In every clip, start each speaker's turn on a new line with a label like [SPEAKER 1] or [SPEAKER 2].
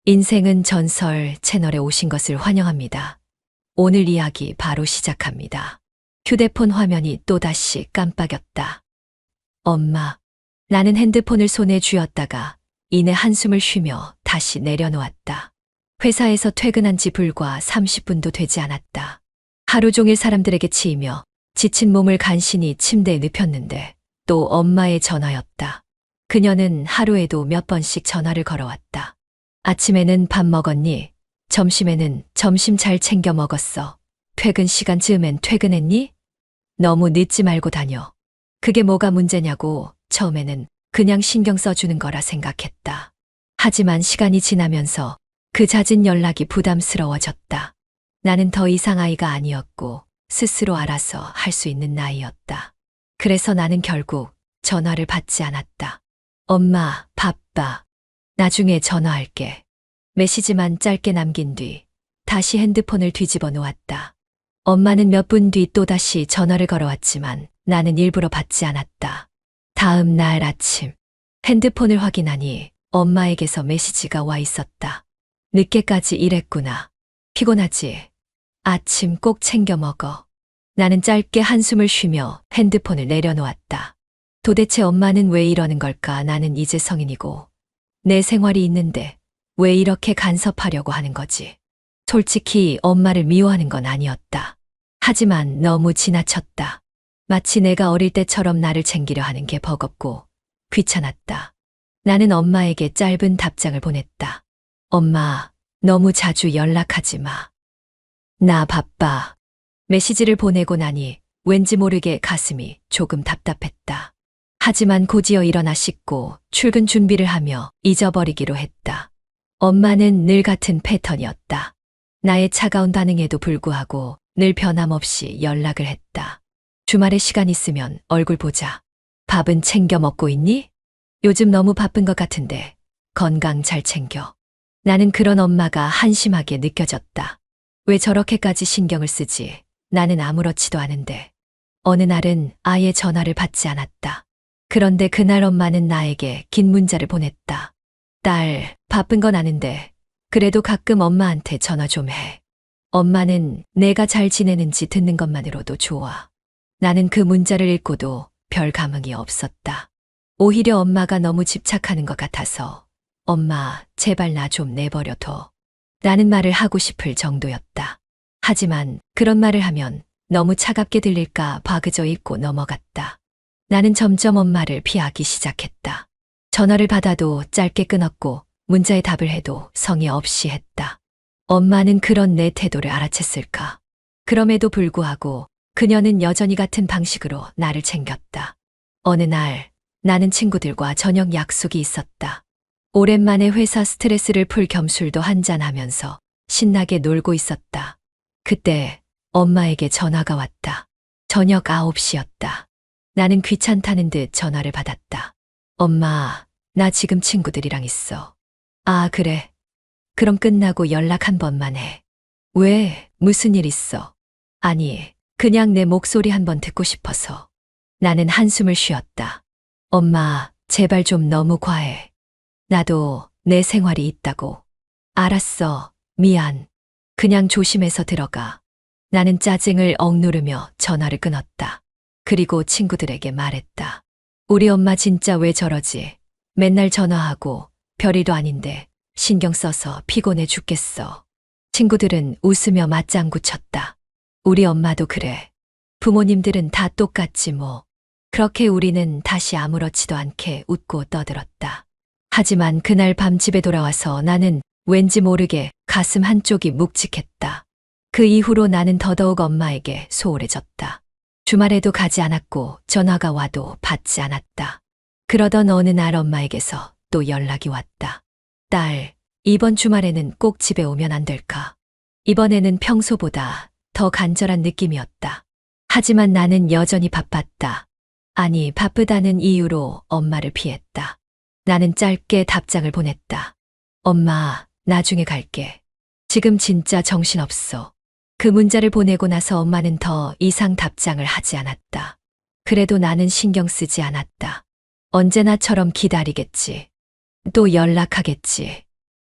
[SPEAKER 1] 인생은 전설 채널에 오신 것을 환영합니다. 오늘 이야기 바로 시작합니다. 휴대폰 화면이 또다시 깜빡였다. 엄마. 나는 핸드폰을 손에 쥐었다가 이내 한숨을 쉬며 다시 내려놓았다. 회사에서 퇴근한 지 불과 30분도 되지 않았다. 하루 종일 사람들에게 치이며 지친 몸을 간신히 침대에 눕혔는데 또 엄마의 전화였다. 그녀는 하루에도 몇 번씩 전화를 걸어왔다. 아침에는 밥 먹었니? 점심에는 점심 잘 챙겨 먹었어. 퇴근 시간 즈음엔 퇴근했니? 너무 늦지 말고 다녀. 그게 뭐가 문제냐고 처음에는 그냥 신경 써주는 거라 생각했다. 하지만 시간이 지나면서 그 잦은 연락이 부담스러워졌다. 나는 더 이상 아이가 아니었고 스스로 알아서 할 수 있는 나이였다. 그래서 나는 결국 전화를 받지 않았다. 엄마, 바빠. 나중에 전화할게. 메시지만 짧게 남긴 뒤 다시 핸드폰을 뒤집어 놓았다. 엄마는 몇 분 뒤 또다시 전화를 걸어왔지만 나는 일부러 받지 않았다. 다음 날 아침 핸드폰을 확인하니 엄마에게서 메시지가 와 있었다. 늦게까지 일했구나. 피곤하지? 아침 꼭 챙겨 먹어. 나는 짧게 한숨을 쉬며 핸드폰을 내려놓았다. 도대체 엄마는 왜 이러는 걸까? 나는 이제 성인이고 내 생활이 있는데 왜 이렇게 간섭하려고 하는 거지? 솔직히 엄마를 미워하는 건 아니었다. 하지만 너무 지나쳤다. 마치 내가 어릴 때처럼 나를 챙기려 하는 게 버겁고 귀찮았다. 나는 엄마에게 짧은 답장을 보냈다. 엄마, 너무 자주 연락하지 마. 나 바빠. 메시지를 보내고 나니 왠지 모르게 가슴이 조금 답답했다. 하지만 곧이어 일어나 씻고 출근 준비를 하며 잊어버리기로 했다. 엄마는 늘 같은 패턴이었다. 나의 차가운 반응에도 불구하고 늘 변함없이 연락을 했다. 주말에 시간 있으면 얼굴 보자. 밥은 챙겨 먹고 있니? 요즘 너무 바쁜 것 같은데 건강 잘 챙겨. 나는 그런 엄마가 한심하게 느껴졌다. 왜 저렇게까지 신경을 쓰지? 나는 아무렇지도 않은데. 어느 날은 아예 전화를 받지 않았다. 그런데 그날 엄마는 나에게 긴 문자를 보냈다. 딸, 바쁜 건 아는데 그래도 가끔 엄마한테 전화 좀 해. 엄마는 내가 잘 지내는지 듣는 것만으로도 좋아. 나는 그 문자를 읽고도 별 감흥이 없었다. 오히려 엄마가 너무 집착하는 것 같아서 엄마, 제발 나 좀 내버려둬. 라는 말을 하고 싶을 정도였다. 하지만 그런 말을 하면 너무 차갑게 들릴까 봐 그저 읽고 넘어갔다. 나는 점점 엄마를 피하기 시작했다. 전화를 받아도 짧게 끊었고 문자에 답을 해도 성의 없이 했다. 엄마는 그런 내 태도를 알아챘을까? 그럼에도 불구하고 그녀는 여전히 같은 방식으로 나를 챙겼다. 어느 날 나는 친구들과 저녁 약속이 있었다. 오랜만에 회사 스트레스를 풀 겸 술도 한잔하면서 신나게 놀고 있었다. 그때 엄마에게 전화가 왔다. 저녁 9시였다. 나는 귀찮다는 듯 전화를 받았다. 엄마, 나 지금 친구들이랑 있어. 아, 그래. 그럼 끝나고 연락 한 번만 해. 왜? 무슨 일 있어? 아니, 그냥 내 목소리 한번 듣고 싶어서. 나는 한숨을 쉬었다. 엄마, 제발 좀 너무 과해. 나도 내 생활이 있다고. 알았어. 미안. 그냥 조심해서 들어가. 나는 짜증을 억누르며 전화를 끊었다. 그리고 친구들에게 말했다. 우리 엄마 진짜 왜 저러지? 맨날 전화하고 별일도 아닌데 신경 써서 피곤해 죽겠어. 친구들은 웃으며 맞장구 쳤다. 우리 엄마도 그래. 부모님들은 다 똑같지 뭐. 그렇게 우리는 다시 아무렇지도 않게 웃고 떠들었다. 하지만 그날 밤 집에 돌아와서 나는 왠지 모르게 가슴 한쪽이 묵직했다. 그 이후로 나는 더더욱 엄마에게 소홀해졌다. 주말에도 가지 않았고 전화가 와도 받지 않았다. 그러던 어느 날 엄마에게서 또 연락이 왔다. 딸, 이번 주말에는 꼭 집에 오면 안 될까? 이번에는 평소보다 더 간절한 느낌이었다. 하지만 나는 여전히 바빴다. 아니, 바쁘다는 이유로 엄마를 피했다. 나는 짧게 답장을 보냈다. 엄마, 나중에 갈게. 지금 진짜 정신없어. 그 문자를 보내고 나서 엄마는 더 이상 답장을 하지 않았다. 그래도 나는 신경 쓰지 않았다. 언제나처럼 기다리겠지. 또 연락하겠지.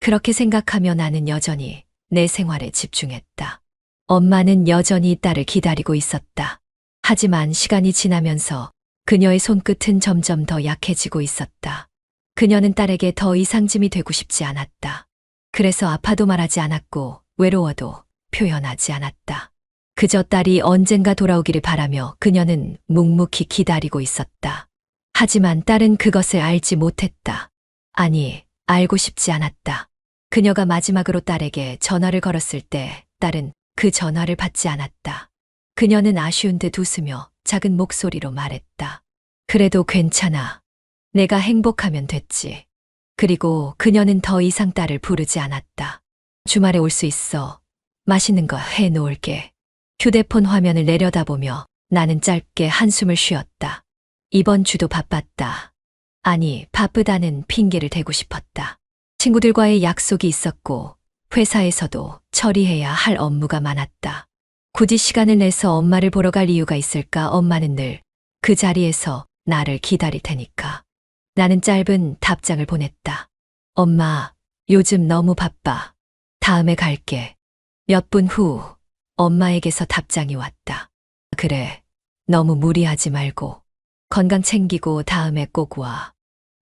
[SPEAKER 1] 그렇게 생각하며 나는 여전히 내 생활에 집중했다. 엄마는 여전히 딸을 기다리고 있었다. 하지만 시간이 지나면서 그녀의 손끝은 점점 더 약해지고 있었다. 그녀는 딸에게 더 이상 짐이 되고 싶지 않았다. 그래서 아파도 말하지 않았고 외로워도 표현하지 않았다. 그저 딸이 언젠가 돌아오기를 바라며 그녀는 묵묵히 기다리고 있었다. 하지만 딸은 그것을 알지 못했다. 아니, 알고 싶지 않았다. 그녀가 마지막으로 딸에게 전화를 걸었을 때 딸은 그 전화를 받지 않았다. 그녀는 아쉬운 듯 웃으며 작은 목소리로 말했다. 그래도 괜찮아. 내가 행복하면 됐지. 그리고 그녀는 더 이상 딸을 부르지 않았다. 주말에 올 수 있어. 맛있는 거 해놓을게. 휴대폰 화면을 내려다보며 나는 짧게 한숨을 쉬었다. 이번 주도 바빴다. 아니, 바쁘다는 핑계를 대고 싶었다. 친구들과의 약속이 있었고 회사에서도 처리해야 할 업무가 많았다. 굳이 시간을 내서 엄마를 보러 갈 이유가 있을까? 엄마는 늘 그 자리에서 나를 기다릴 테니까. 나는 짧은 답장을 보냈다. 엄마, 요즘 너무 바빠. 다음에 갈게. 몇 분 후 엄마에게서 답장이 왔다. 그래, 너무 무리하지 말고 건강 챙기고 다음에 꼭 와.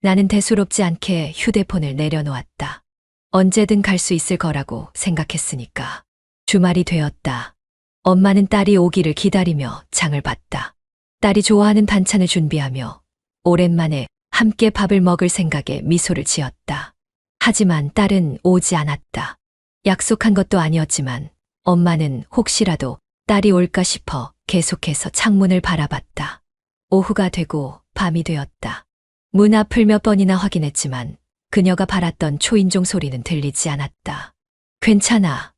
[SPEAKER 1] 나는 대수롭지 않게 휴대폰을 내려놓았다. 언제든 갈 수 있을 거라고 생각했으니까. 주말이 되었다. 엄마는 딸이 오기를 기다리며 장을 봤다. 딸이 좋아하는 반찬을 준비하며 오랜만에 함께 밥을 먹을 생각에 미소를 지었다. 하지만 딸은 오지 않았다. 약속한 것도 아니었지만 엄마는 혹시라도 딸이 올까 싶어 계속해서 창문을 바라봤다. 오후가 되고 밤이 되었다. 문 앞을 몇 번이나 확인했지만 그녀가 바랐던 초인종 소리는 들리지 않았다. 괜찮아.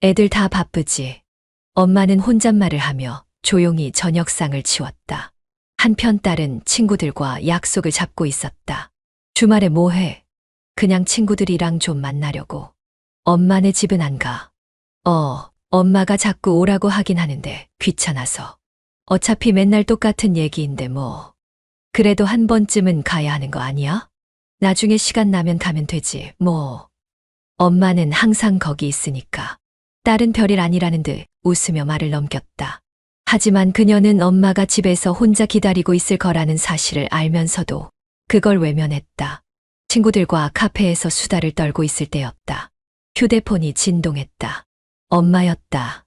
[SPEAKER 1] 애들 다 바쁘지. 엄마는 혼잣말을 하며 조용히 저녁상을 치웠다. 한편 딸은 친구들과 약속을 잡고 있었다. 주말에 뭐 해? 그냥 친구들이랑 좀 만나려고. 엄마네 집은 안 가. 엄마가 자꾸 오라고 하긴 하는데 귀찮아서. 어차피 맨날 똑같은 얘기인데 뭐. 그래도 한 번쯤은 가야 하는 거 아니야? 나중에 시간 나면 가면 되지, 뭐. 엄마는 항상 거기 있으니까. 딸은 별일 아니라는 듯 웃으며 말을 넘겼다. 하지만 그녀는 엄마가 집에서 혼자 기다리고 있을 거라는 사실을 알면서도 그걸 외면했다. 친구들과 카페에서 수다를 떨고 있을 때였다. 휴대폰이 진동했다. 엄마였다.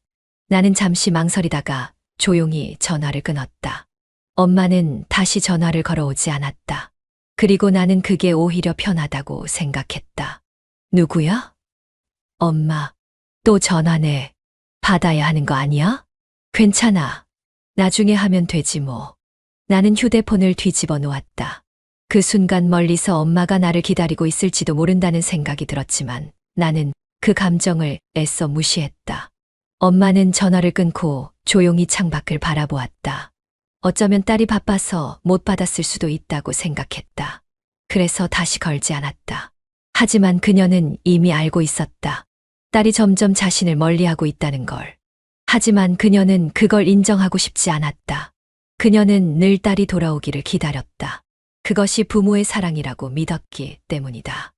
[SPEAKER 1] 나는 잠시 망설이다가 조용히 전화를 끊었다. 엄마는 다시 전화를 걸어오지 않았다. 그리고 나는 그게 오히려 편하다고 생각했다. 누구야? 엄마. 또 전화네. 받아야 하는 거 아니야? 괜찮아. 나중에 하면 되지 뭐. 나는 휴대폰을 뒤집어 놓았다. 그 순간 멀리서 엄마가 나를 기다리고 있을지도 모른다는 생각이 들었지만 나는 그 감정을 애써 무시했다. 엄마는 전화를 끊고 조용히 창밖을 바라보았다. 어쩌면 딸이 바빠서 못 받았을 수도 있다고 생각했다. 그래서 다시 걸지 않았다. 하지만 그녀는 이미 알고 있었다. 딸이 점점 자신을 멀리하고 있다는 걸. 하지만 그녀는 그걸 인정하고 싶지 않았다. 그녀는 늘 딸이 돌아오기를 기다렸다. 그것이 부모의 사랑이라고 믿었기 때문이다.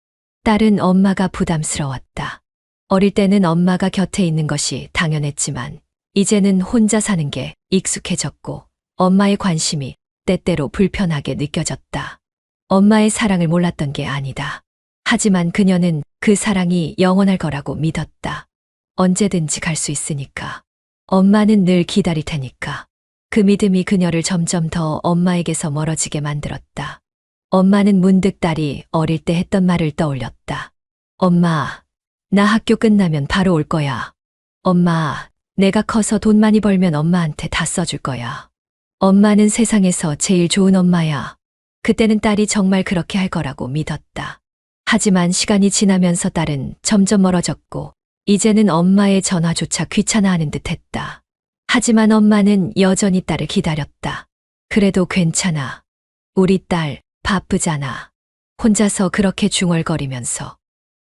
[SPEAKER 1] 딸은 엄마가 부담스러웠다. 어릴 때는 엄마가 곁에 있는 것이 당연했지만 이제는 혼자 사는 게 익숙해졌고 엄마의 관심이 때때로 불편하게 느껴졌다. 엄마의 사랑을 몰랐던 게 아니다. 하지만 그녀는 그 사랑이 영원할 거라고 믿었다. 언제든지 갈 수 있으니까. 엄마는 늘 기다릴 테니까. 그 믿음이 그녀를 점점 더 엄마에게서 멀어지게 만들었다. 엄마는 문득 딸이 어릴 때 했던 말을 떠올렸다. 엄마, 나 학교 끝나면 바로 올 거야. 엄마, 내가 커서 돈 많이 벌면 엄마한테 다 써줄 거야. 엄마는 세상에서 제일 좋은 엄마야. 그때는 딸이 정말 그렇게 할 거라고 믿었다. 하지만 시간이 지나면서 딸은 점점 멀어졌고 이제는 엄마의 전화조차 귀찮아하는 듯 했다. 하지만 엄마는 여전히 딸을 기다렸다. 그래도 괜찮아. 우리 딸 바쁘잖아. 혼자서 그렇게 중얼거리면서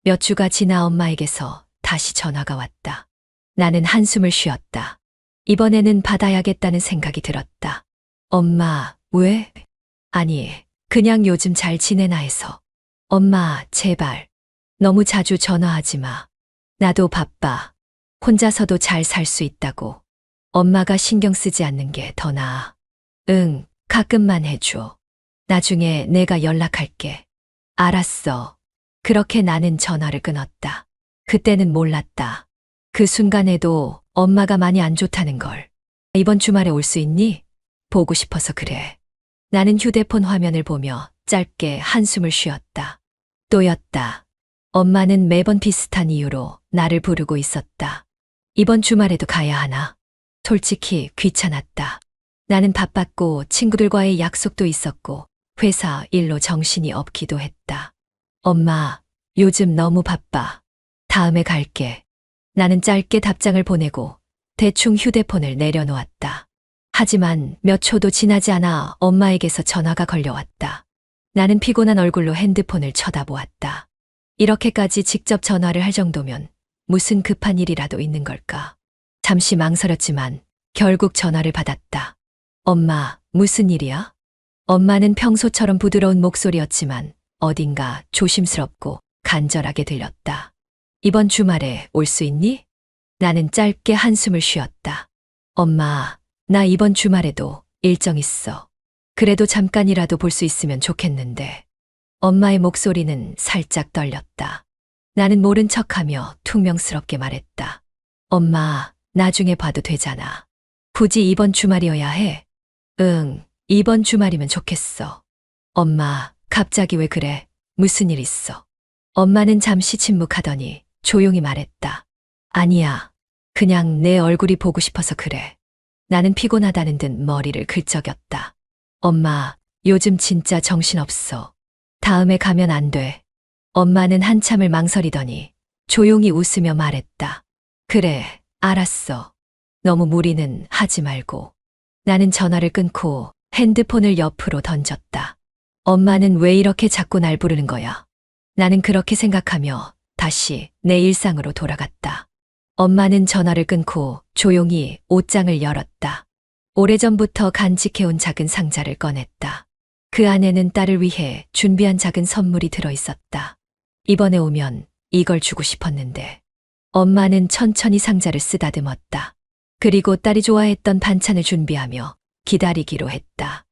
[SPEAKER 1] 몇 주가 지나 엄마에게서 다시 전화가 왔다. 나는 한숨을 쉬었다. 이번에는 받아야겠다는 생각이 들었다. 엄마, 왜? 아니, 그냥 요즘 잘 지내나 해서. 엄마, 제발. 너무 자주 전화하지 마. 나도 바빠. 혼자서도 잘 살 수 있다고. 엄마가 신경 쓰지 않는 게 더 나아. 응, 가끔만 해줘. 나중에 내가 연락할게. 알았어. 그렇게 나는 전화를 끊었다. 그때는 몰랐다. 그 순간에도 엄마가 많이 안 좋다는 걸. 이번 주말에 올 수 있니? 보고 싶어서 그래. 나는 휴대폰 화면을 보며 짧게 한숨을 쉬었다. 또였다. 엄마는 매번 비슷한 이유로 나를 부르고 있었다. 이번 주말에도 가야 하나? 솔직히 귀찮았다. 나는 바빴고 친구들과의 약속도 있었고 회사 일로 정신이 없기도 했다. 엄마, 요즘 너무 바빠. 다음에 갈게. 나는 짧게 답장을 보내고 대충 휴대폰을 내려놓았다. 하지만 몇 초도 지나지 않아 엄마에게서 전화가 걸려왔다. 나는 피곤한 얼굴로 핸드폰을 쳐다보았다. 이렇게까지 직접 전화를 할 정도면 무슨 급한 일이라도 있는 걸까? 잠시 망설였지만 결국 전화를 받았다. 엄마, 무슨 일이야? 엄마는 평소처럼 부드러운 목소리였지만 어딘가 조심스럽고 간절하게 들렸다. 이번 주말에 올 수 있니? 나는 짧게 한숨을 쉬었다. 엄마, 나 이번 주말에도 일정 있어. 그래도 잠깐이라도 볼 수 있으면 좋겠는데. 엄마의 목소리는 살짝 떨렸다. 나는 모른 척하며 퉁명스럽게 말했다. 엄마, 나중에 봐도 되잖아. 굳이 이번 주말이어야 해? 응, 이번 주말이면 좋겠어. 엄마, 갑자기 왜 그래? 무슨 일 있어? 엄마는 잠시 침묵하더니 조용히 말했다. 아니야. 그냥 내 얼굴이 보고 싶어서 그래. 나는 피곤하다는 듯 머리를 긁적였다. 엄마, 요즘 진짜 정신없어. 다음에 가면 안 돼. 엄마는 한참을 망설이더니 조용히 웃으며 말했다. 그래, 알았어. 너무 무리는 하지 말고. 나는 전화를 끊고 핸드폰을 옆으로 던졌다. 엄마는 왜 이렇게 자꾸 날 부르는 거야? 나는 그렇게 생각하며 다시 내 일상으로 돌아갔다. 엄마는 전화를 끊고 조용히 옷장을 열었다. 오래전부터 간직해온 작은 상자를 꺼냈다. 그 안에는 딸을 위해 준비한 작은 선물이 들어있었다. 이번에 오면 이걸 주고 싶었는데. 엄마는 천천히 상자를 쓰다듬었다. 그리고 딸이 좋아했던 반찬을 준비하며 기다리기로 했다.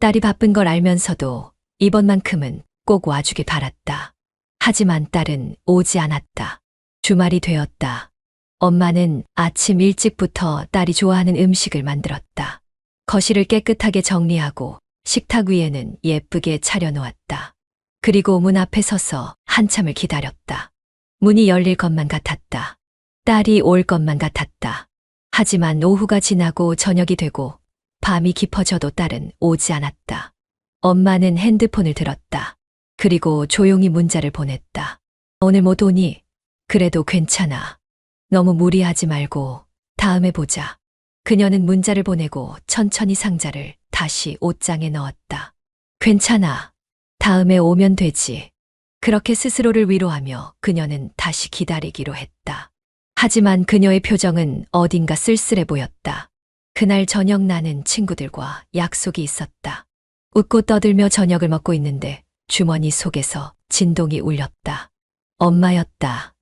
[SPEAKER 1] 딸이 바쁜 걸 알면서도 이번만큼은 꼭 와주길 바랐다. 하지만 딸은 오지 않았다. 주말이 되었다. 엄마는 아침 일찍부터 딸이 좋아하는 음식을 만들었다. 거실을 깨끗하게 정리하고 식탁 위에는 예쁘게 차려놓았다. 그리고 문 앞에 서서 한참을 기다렸다. 문이 열릴 것만 같았다. 딸이 올 것만 같았다. 하지만 오후가 지나고 저녁이 되고 밤이 깊어져도 딸은 오지 않았다. 엄마는 핸드폰을 들었다. 그리고 조용히 문자를 보냈다. 오늘 못 오니? 그래도 괜찮아. 너무 무리하지 말고 다음에 보자. 그녀는 문자를 보내고 천천히 상자를 다시 옷장에 넣었다. 괜찮아. 다음에 오면 되지. 그렇게 스스로를 위로하며 그녀는 다시 기다리기로 했다. 하지만 그녀의 표정은 어딘가 쓸쓸해 보였다. 그날 저녁 나는 친구들과 약속이 있었다. 웃고 떠들며 저녁을 먹고 있는데 주머니 속에서 진동이 울렸다. 엄마였다.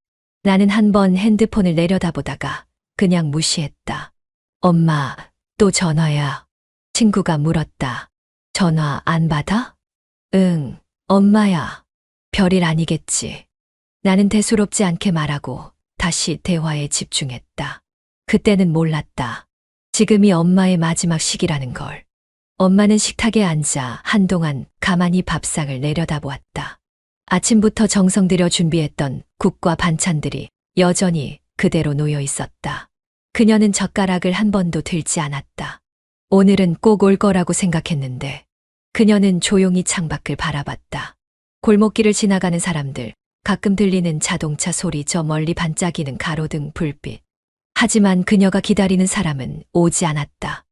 [SPEAKER 1] 나는 한 번 핸드폰을 내려다보다가 그냥 무시했다. 엄마, 또 전화야. 친구가 물었다. 전화 안 받아? 응, 엄마야. 별일 아니겠지. 나는 대수롭지 않게 말하고 다시 대화에 집중했다. 그때는 몰랐다. 지금이 엄마의 마지막 시기라는 걸. 엄마는 식탁에 앉아 한동안 가만히 밥상을 내려다보았다. 아침부터 정성 들여 준비했던 국과 반찬들이 여전히 그대로 놓여 있었다. 그녀는 젓가락을 한 번도 들지 않았다. 오늘은 꼭 올 거라고 생각했는데 그녀는 조용히 창밖을 바라봤다. 골목길을 지나가는 사람들, 가끔 들리는 자동차 소리, 저 멀리 반짝이는 가로등 불빛. 하지만 그녀가 기다리는 사람은 오지 않았다.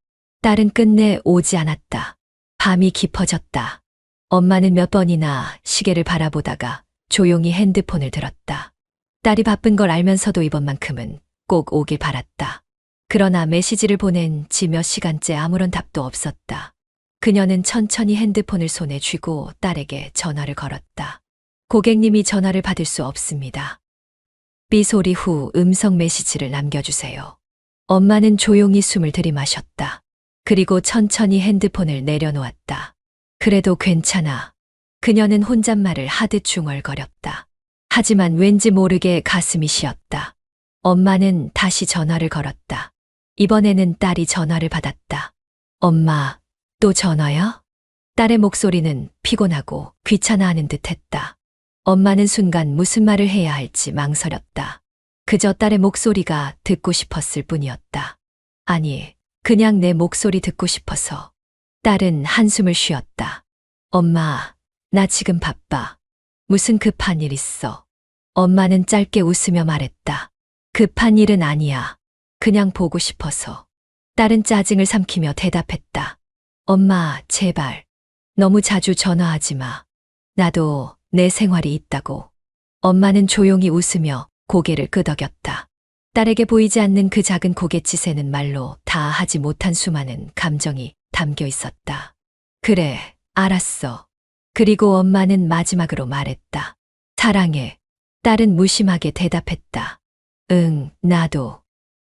[SPEAKER 1] 딸은 끝내 오지 않았다. 밤이 깊어졌다. 엄마는 몇 번이나 시계를 바라보다가 조용히 핸드폰을 들었다. 딸이 바쁜 걸 알면서도 이번만큼은 꼭 오길 바랐다. 그러나 메시지를 보낸 지 몇 시간째 아무런 답도 없었다. 그녀는 천천히 핸드폰을 손에 쥐고 딸에게 전화를 걸었다. 고객님이 전화를 받을 수 없습니다. 삐 소리 후 음성 메시지를 남겨주세요. 엄마는 조용히 숨을 들이마셨다. 그리고 천천히 핸드폰을 내려놓았다. 그래도 괜찮아. 그녀는 혼잣말을 하듯 중얼거렸다. 하지만 왠지 모르게 가슴이 시었다. 엄마는 다시 전화를 걸었다. 이번에는 딸이 전화를 받았다. 엄마, 또 전화야? 딸의 목소리는 피곤하고 귀찮아하는 듯 했다. 엄마는 순간 무슨 말을 해야 할지 망설였다. 그저 딸의 목소리가 듣고 싶었을 뿐이었다. 아니, 그냥 내 목소리 듣고 싶어서. 딸은 한숨을 쉬었다. 엄마, 나 지금 바빠. 무슨 급한 일 있어? 엄마는 짧게 웃으며 말했다. 급한 일은 아니야. 그냥 보고 싶어서. 딸은 짜증을 삼키며 대답했다. 엄마, 제발. 너무 자주 전화하지 마. 나도 내 생활이 있다고. 엄마는 조용히 웃으며 고개를 끄덕였다. 딸에게 보이지 않는 그 작은 고갯짓에는 말로 다 하지 못한 수많은 감정이 담겨 있었다. 그래, 알았어. 그리고 엄마는 마지막으로 말했다. 사랑해. 딸은 무심하게 대답했다. 응, 나도.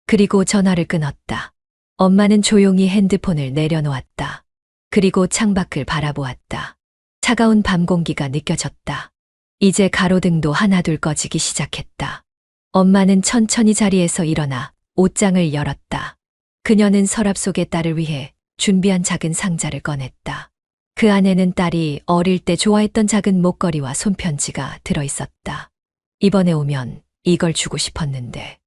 [SPEAKER 1] 그리고 전화를 끊었다. 엄마는 조용히 핸드폰을 내려놓았다. 그리고 창밖을 바라보았다. 차가운 밤 공기가 느껴졌다. 이제 가로등도 하나둘 꺼지기 시작했다. 엄마는 천천히 자리에서 일어나 옷장을 열었다. 그녀는 서랍 속에 딸을 위해 준비한 작은 상자를 꺼냈다. 그 안에는 딸이 어릴 때 좋아했던 작은 목걸이와 손편지가 들어있었다. 이번에 오면 이걸 주고 싶었는데.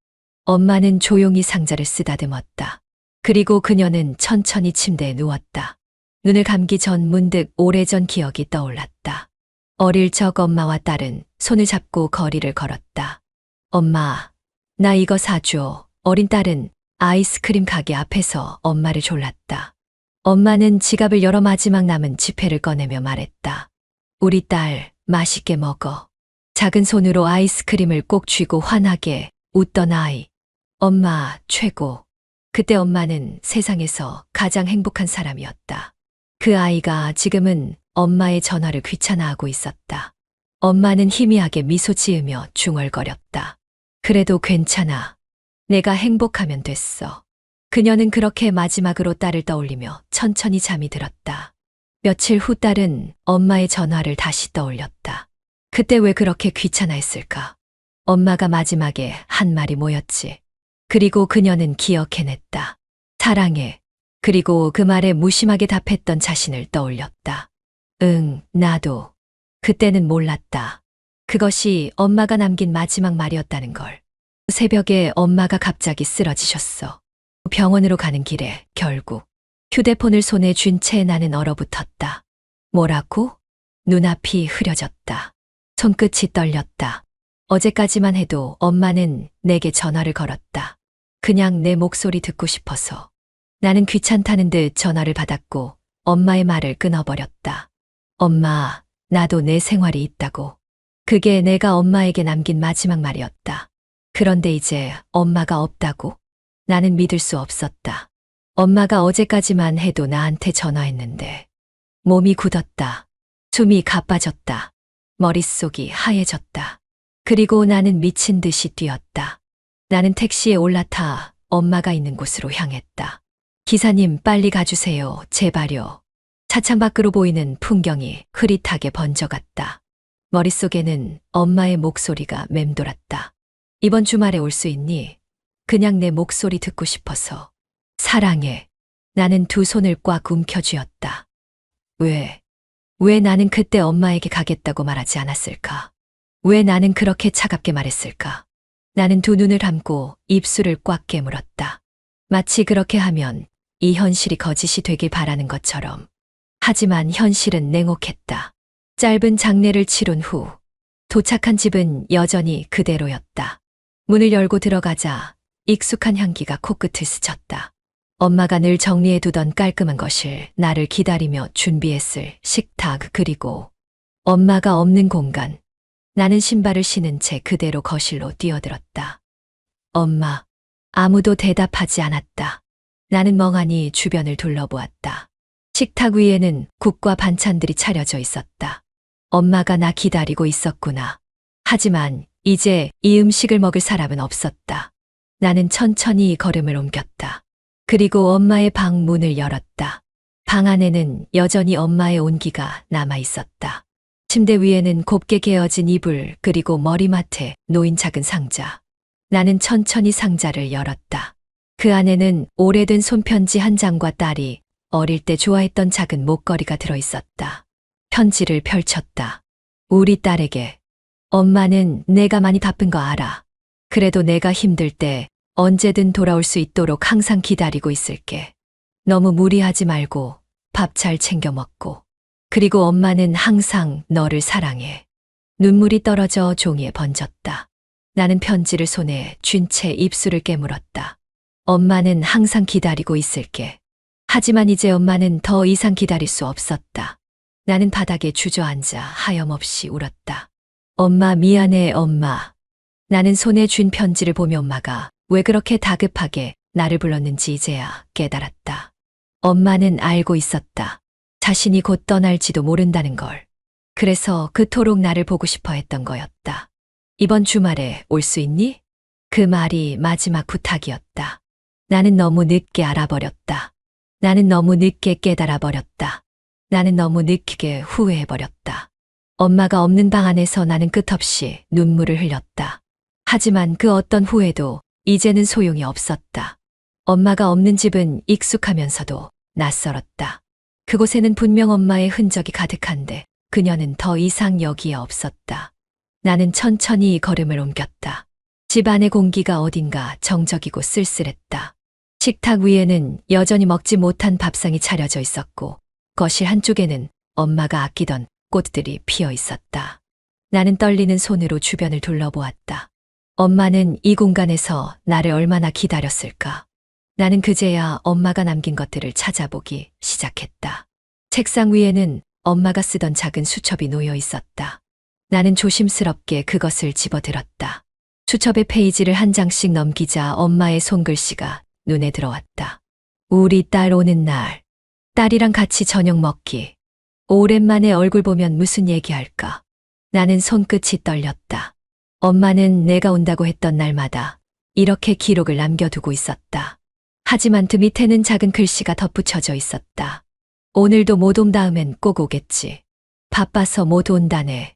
[SPEAKER 1] 엄마는 조용히 상자를 쓰다듬었다. 그리고 그녀는 천천히 침대에 누웠다. 눈을 감기 전 문득 오래전 기억이 떠올랐다. 어릴 적 엄마와 딸은 손을 잡고 거리를 걸었다. 엄마, 나 이거 사줘. 어린 딸은 아이스크림 가게 앞에서 엄마를 졸랐다. 엄마는 지갑을 열어 마지막 남은 지폐를 꺼내며 말했다. 우리 딸, 맛있게 먹어. 작은 손으로 아이스크림을 꼭 쥐고 환하게 웃던 아이. 엄마, 최고. 그때 엄마는 세상에서 가장 행복한 사람이었다. 그 아이가 지금은 엄마의 전화를 귀찮아하고 있었다. 엄마는 희미하게 미소 지으며 중얼거렸다. 그래도 괜찮아. 내가 행복하면 됐어. 그녀는 그렇게 마지막으로 딸을 떠올리며 천천히 잠이 들었다. 며칠 후 딸은 엄마의 전화를 다시 떠올렸다. 그때 왜 그렇게 귀찮아했을까? 엄마가 마지막에 한 말이 뭐였지? 그리고 그녀는 기억해냈다. 사랑해. 그리고 그 말에 무심하게 답했던 자신을 떠올렸다. 응, 나도. 그때는 몰랐다. 그것이 엄마가 남긴 마지막 말이었다는 걸. 새벽에 엄마가 갑자기 쓰러지셨어. 병원으로 가는 길에 결국 휴대폰을 손에 쥔 채 나는 얼어붙었다. 뭐라고? 눈앞이 흐려졌다. 손끝이 떨렸다. 어제까지만 해도 엄마는 내게 전화를 걸었다. 그냥 내 목소리 듣고 싶어서. 나는 귀찮다는 듯 전화를 받았고 엄마의 말을 끊어버렸다. 엄마, 나도 내 생활이 있다고. 그게 내가 엄마에게 남긴 마지막 말이었다. 그런데 이제 엄마가 없다고? 나는 믿을 수 없었다. 엄마가 어제까지만 해도 나한테 전화했는데. 몸이 굳었다. 숨이 가빠졌다. 머릿속이 하얘졌다. 그리고 나는 미친 듯이 뛰었다. 나는 택시에 올라타 엄마가 있는 곳으로 향했다. 기사님, 빨리 가주세요. 제발요. 차창 밖으로 보이는 풍경이 흐릿하게 번져갔다. 머릿속에는 엄마의 목소리가 맴돌았다. 이번 주말에 올 수 있니? 그냥 내 목소리 듣고 싶어서. 사랑해. 나는 두 손을 꽉 움켜쥐었다. 왜 나는 그때 엄마에게 가겠다고 말하지 않았을까? 왜 나는 그렇게 차갑게 말했을까? 나는 두 눈을 감고 입술을 꽉 깨물었다. 마치 그렇게 하면 이 현실이 거짓이 되길 바라는 것처럼. 하지만 현실은 냉혹했다. 짧은 장례를 치룬 후 도착한 집은 여전히 그대로였다. 문을 열고 들어가자 익숙한 향기가 코끝을 스쳤다. 엄마가 늘 정리해두던 깔끔한 거실, 나를 기다리며 준비했을 식탁, 그리고 엄마가 없는 공간. 나는 신발을 신은 채 그대로 거실로 뛰어들었다. 엄마. 아무도 대답하지 않았다. 나는 멍하니 주변을 둘러보았다. 식탁 위에는 국과 반찬들이 차려져 있었다. 엄마가 나 기다리고 있었구나. 하지만 이제 이 음식을 먹을 사람은 없었다. 나는 천천히 걸음을 옮겼다. 그리고 엄마의 방 문을 열었다. 방 안에는 여전히 엄마의 온기가 남아 있었다. 침대 위에는 곱게 개어진 이불 그리고 머리맡에 놓인 작은 상자. 나는 천천히 상자를 열었다. 그 안에는 오래된 손편지 한 장과 딸이 어릴 때 좋아했던 작은 목걸이가 들어있었다. 편지를 펼쳤다. 우리 딸에게. 엄마는 내가 많이 바쁜 거 알아. 그래도 내가 힘들 때 언제든 돌아올 수 있도록 항상 기다리고 있을게. 너무 무리하지 말고 밥 잘 챙겨 먹고. 그리고 엄마는 항상 너를 사랑해. 눈물이 떨어져 종이에 번졌다. 나는 편지를 손에 쥔 채 입술을 깨물었다. 엄마는 항상 기다리고 있을게. 하지만 이제 엄마는 더 이상 기다릴 수 없었다. 나는 바닥에 주저앉아 하염없이 울었다. 엄마 미안해 엄마. 나는 손에 쥔 편지를 보며 엄마가 왜 그렇게 다급하게 나를 불렀는지 이제야 깨달았다. 엄마는 알고 있었다. 자신이 곧 떠날지도 모른다는 걸. 그래서 그토록 나를 보고 싶어 했던 거였다. 이번 주말에 올 수 있니? 그 말이 마지막 부탁이었다. 나는 너무 늦게 알아버렸다. 나는 너무 늦게 깨달아버렸다. 나는 너무 늦게 후회해버렸다. 엄마가 없는 방 안에서 나는 끝없이 눈물을 흘렸다. 하지만 그 어떤 후회도 이제는 소용이 없었다. 엄마가 없는 집은 익숙하면서도 낯설었다. 그곳에는 분명 엄마의 흔적이 가득한데 그녀는 더 이상 여기에 없었다. 나는 천천히 걸음을 옮겼다. 집 안의 공기가 어딘가 정적이고 쓸쓸했다. 식탁 위에는 여전히 먹지 못한 밥상이 차려져 있었고 거실 한쪽에는 엄마가 아끼던 꽃들이 피어 있었다. 나는 떨리는 손으로 주변을 둘러보았다. 엄마는 이 공간에서 나를 얼마나 기다렸을까? 나는 그제야 엄마가 남긴 것들을 찾아보기 시작했다. 책상 위에는 엄마가 쓰던 작은 수첩이 놓여 있었다. 나는 조심스럽게 그것을 집어들었다. 수첩의 페이지를 한 장씩 넘기자 엄마의 손글씨가 눈에 들어왔다. 우리 딸 오는 날. 딸이랑 같이 저녁 먹기. 오랜만에 얼굴 보면 무슨 얘기할까? 나는 손끝이 떨렸다. 엄마는 내가 온다고 했던 날마다 이렇게 기록을 남겨두고 있었다. 하지만 그 밑에는 작은 글씨가 덧붙여져 있었다. 오늘도 못 온 다음엔 꼭 오겠지. 바빠서 못 온다네.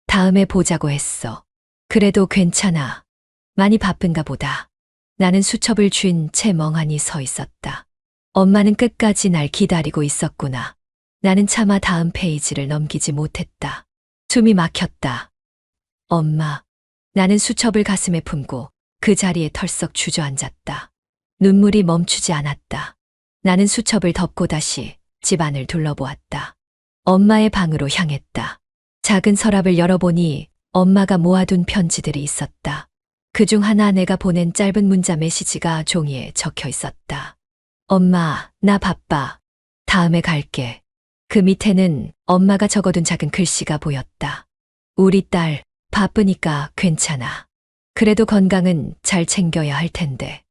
[SPEAKER 1] 다음에 보자고 했어. 그래도 괜찮아. 많이 바쁜가 보다. 나는 수첩을 쥔 채 멍하니 서 있었다. 엄마는 끝까지 날 기다리고 있었구나. 나는 차마 다음 페이지를 넘기지 못했다. 숨이 막혔다. 엄마. 나는 수첩을 가슴에 품고 그 자리에 털썩 주저앉았다. 눈물이 멈추지 않았다. 나는 수첩을 덮고 다시 집안을 둘러보았다. 엄마의 방으로 향했다. 작은 서랍을 열어보니 엄마가 모아둔 편지들이 있었다. 그중 하나 내가 보낸 짧은 문자 메시지가 종이에 적혀 있었다. 엄마, 나 바빠. 다음에 갈게. 그 밑에는 엄마가 적어둔 작은 글씨가 보였다. 우리 딸, 바쁘니까 괜찮아. 그래도 건강은 잘 챙겨야 할 텐데.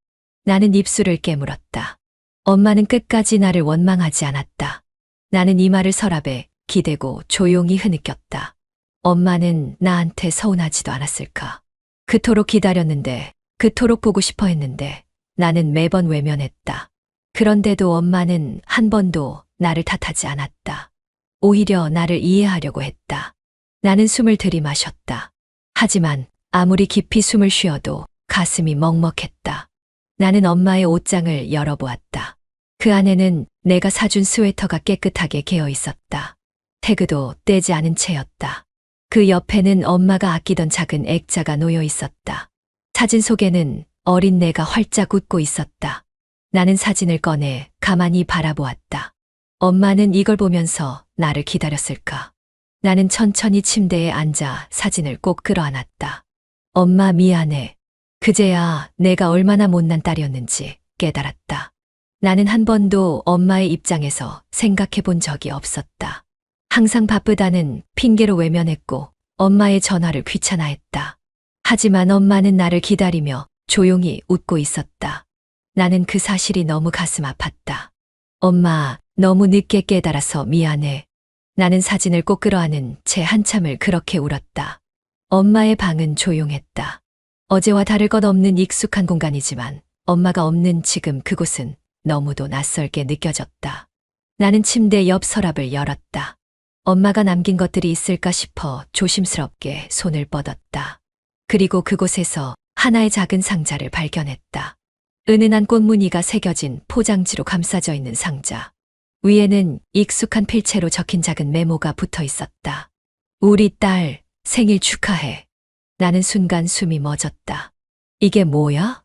[SPEAKER 1] 나는 입술을 깨물었다. 엄마는 끝까지 나를 원망하지 않았다. 나는 이 말을 서랍에 기대고 조용히 흐느꼈다. 엄마는 나한테 서운하지도 않았을까. 그토록 기다렸는데, 그토록 보고 싶어 했는데 나는 매번 외면했다. 그런데도 엄마는 한 번도 나를 탓하지 않았다. 오히려 나를 이해하려고 했다. 나는 숨을 들이마셨다. 하지만 아무리 깊이 숨을 쉬어도 가슴이 먹먹했다. 나는 엄마의 옷장을 열어보았다. 그 안에는 내가 사준 스웨터가 깨끗하게 개어 있었다. 태그도 떼지 않은 채였다. 그 옆에는 엄마가 아끼던 작은 액자가 놓여 있었다. 사진 속에는 어린 내가 활짝 웃고 있었다. 나는 사진을 꺼내 가만히 바라보았다. 엄마는 이걸 보면서 나를 기다렸을까? 나는 천천히 침대에 앉아 사진을 꼭 끌어안았다. 엄마 미안해. 그제야 내가 얼마나 못난 딸이었는지 깨달았다. 나는 한 번도 엄마의 입장에서 생각해 본 적이 없었다. 항상 바쁘다는 핑계로 외면했고 엄마의 전화를 귀찮아했다. 하지만 엄마는 나를 기다리며 조용히 웃고 있었다. 나는 그 사실이 너무 가슴 아팠다. 엄마, 너무 늦게 깨달아서 미안해. 나는 사진을 꼭 끌어안은 채 한참을 그렇게 울었다. 엄마의 방은 조용했다. 어제와 다를 것 없는 익숙한 공간이지만 엄마가 없는 지금 그곳은 너무도 낯설게 느껴졌다. 나는 침대 옆 서랍을 열었다. 엄마가 남긴 것들이 있을까 싶어 조심스럽게 손을 뻗었다. 그리고 그곳에서 하나의 작은 상자를 발견했다. 은은한 꽃무늬가 새겨진 포장지로 감싸져 있는 상자. 위에는 익숙한 필체로 적힌 작은 메모가 붙어 있었다. 우리 딸 생일 축하해. 나는 순간 숨이 멎었다. 이게 뭐야?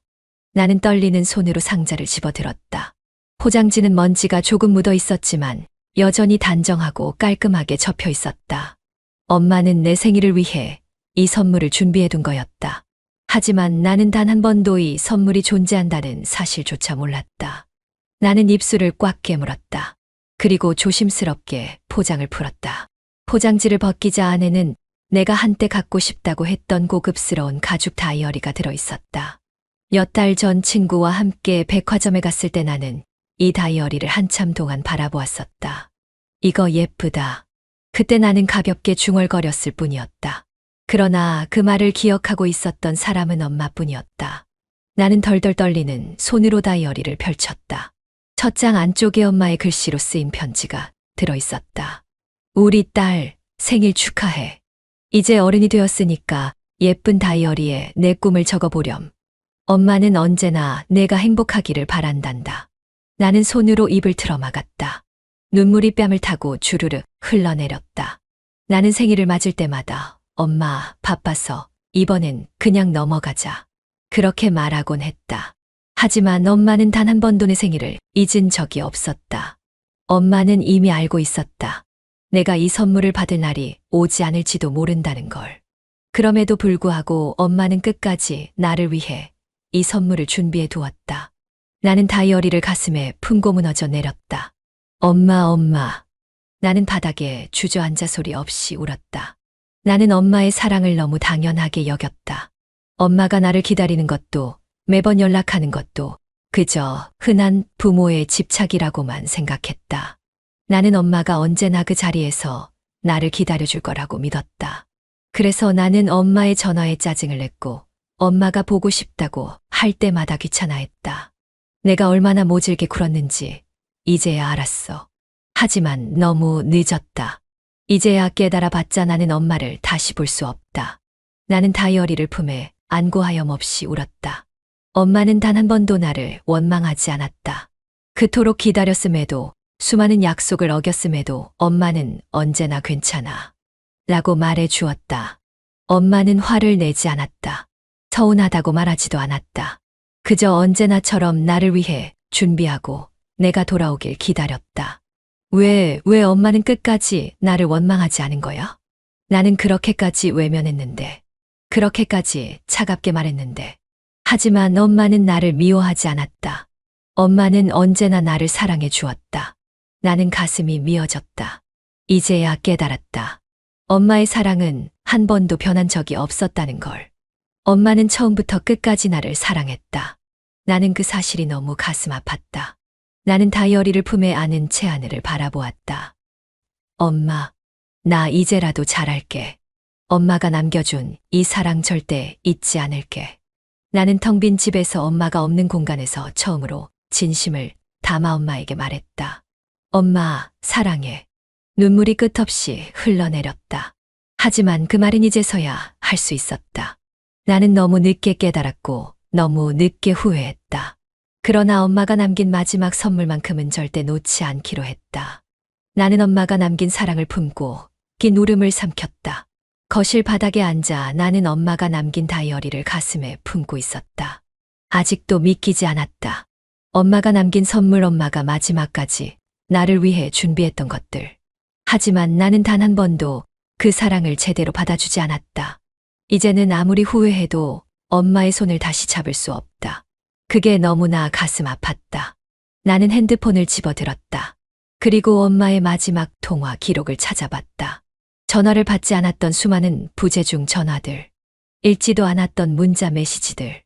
[SPEAKER 1] 나는 떨리는 손으로 상자를 집어들었다. 포장지는 먼지가 조금 묻어 있었지만 여전히 단정하고 깔끔하게 접혀 있었다. 엄마는 내 생일을 위해 이 선물을 준비해 둔 거였다. 하지만 나는 단 한 번도 이 선물이 존재한다는 사실조차 몰랐다. 나는 입술을 꽉 깨물었다. 그리고 조심스럽게 포장을 풀었다. 포장지를 벗기자 안에는 내가 한때 갖고 싶다고 했던 고급스러운 가죽 다이어리가 들어 있었다. 몇 달 전 친구와 함께 백화점에 갔을 때 나는 이 다이어리를 한참 동안 바라보았었다. 이거 예쁘다. 그때 나는 가볍게 중얼거렸을 뿐이었다. 그러나 그 말을 기억하고 있었던 사람은 엄마뿐이었다. 나는 덜덜 떨리는 손으로 다이어리를 펼쳤다. 첫 장 안쪽에 엄마의 글씨로 쓰인 편지가 들어 있었다. 우리 딸 생일 축하해. 이제 어른이 되었으니까 예쁜 다이어리에 내 꿈을 적어보렴. 엄마는 언제나 내가 행복하기를 바란단다. 나는 손으로 입을 틀어 막았다. 눈물이 뺨을 타고 주르르 흘러내렸다. 나는 생일을 맞을 때마다 엄마 바빠서 이번엔 그냥 넘어가자. 그렇게 말하곤 했다. 하지만 엄마는 단 한 번도 내 생일을 잊은 적이 없었다. 엄마는 이미 알고 있었다. 내가 이 선물을 받을 날이 오지 않을지도 모른다는 걸. 그럼에도 불구하고 엄마는 끝까지 나를 위해 이 선물을 준비해 두었다. 나는 다이어리를 가슴에 품고 무너져 내렸다. 엄마. 나는 바닥에 주저앉아 소리 없이 울었다. 나는 엄마의 사랑을 너무 당연하게 여겼다. 엄마가 나를 기다리는 것도 매번 연락하는 것도 그저 흔한 부모의 집착이라고만 생각했다. 나는 엄마가 언제나 그 자리에서 나를 기다려줄 거라고 믿었다. 그래서 나는 엄마의 전화에 짜증을 냈고 엄마가 보고 싶다고 할 때마다 귀찮아했다. 내가 얼마나 모질게 굴었는지 이제야 알았어. 하지만 너무 늦었다. 이제야 깨달아봤자 나는 엄마를 다시 볼 수 없다. 나는 다이어리를 품에 안고 하염없이 울었다. 엄마는 단 한 번도 나를 원망하지 않았다. 그토록 기다렸음에도 수많은 약속을 어겼음에도 엄마는 언제나 괜찮아 라고 말해 주었다. 엄마는 화를 내지 않았다. 서운하다고 말하지도 않았다. 그저 언제나처럼 나를 위해 준비하고 내가 돌아오길 기다렸다. 왜 엄마는 끝까지 나를 원망하지 않은 거야? 나는 그렇게까지 외면했는데, 그렇게까지 차갑게 말했는데. 하지만 엄마는 나를 미워하지 않았다. 엄마는 언제나 나를 사랑해 주었다. 나는 가슴이 미어졌다. 이제야 깨달았다. 엄마의 사랑은 한 번도 변한 적이 없었다는 걸. 엄마는 처음부터 끝까지 나를 사랑했다. 나는 그 사실이 너무 가슴 아팠다. 나는 다이어리를 품에 안은 채 하늘을 바라보았다. 엄마, 나 이제라도 잘할게. 엄마가 남겨준 이 사랑 절대 잊지 않을게. 나는 텅 빈 집에서 엄마가 없는 공간에서 처음으로 진심을 담아 엄마에게 말했다. 엄마, 사랑해. 눈물이 끝없이 흘러내렸다. 하지만 그 말은 이제서야 할 수 있었다. 나는 너무 늦게 깨달았고 너무 늦게 후회했다. 그러나 엄마가 남긴 마지막 선물만큼은 절대 놓지 않기로 했다. 나는 엄마가 남긴 사랑을 품고 긴 울음을 삼켰다. 거실 바닥에 앉아 나는 엄마가 남긴 다이어리를 가슴에 품고 있었다. 아직도 믿기지 않았다. 엄마가 남긴 선물, 엄마가 마지막까지 나를 위해 준비했던 것들. 하지만 나는 단 한 번도 그 사랑을 제대로 받아주지 않았다. 이제는 아무리 후회해도 엄마의 손을 다시 잡을 수 없다. 그게 너무나 가슴 아팠다. 나는 핸드폰을 집어들었다. 그리고 엄마의 마지막 통화 기록을 찾아봤다. 전화를 받지 않았던 수많은 부재중 전화들, 읽지도 않았던 문자 메시지들,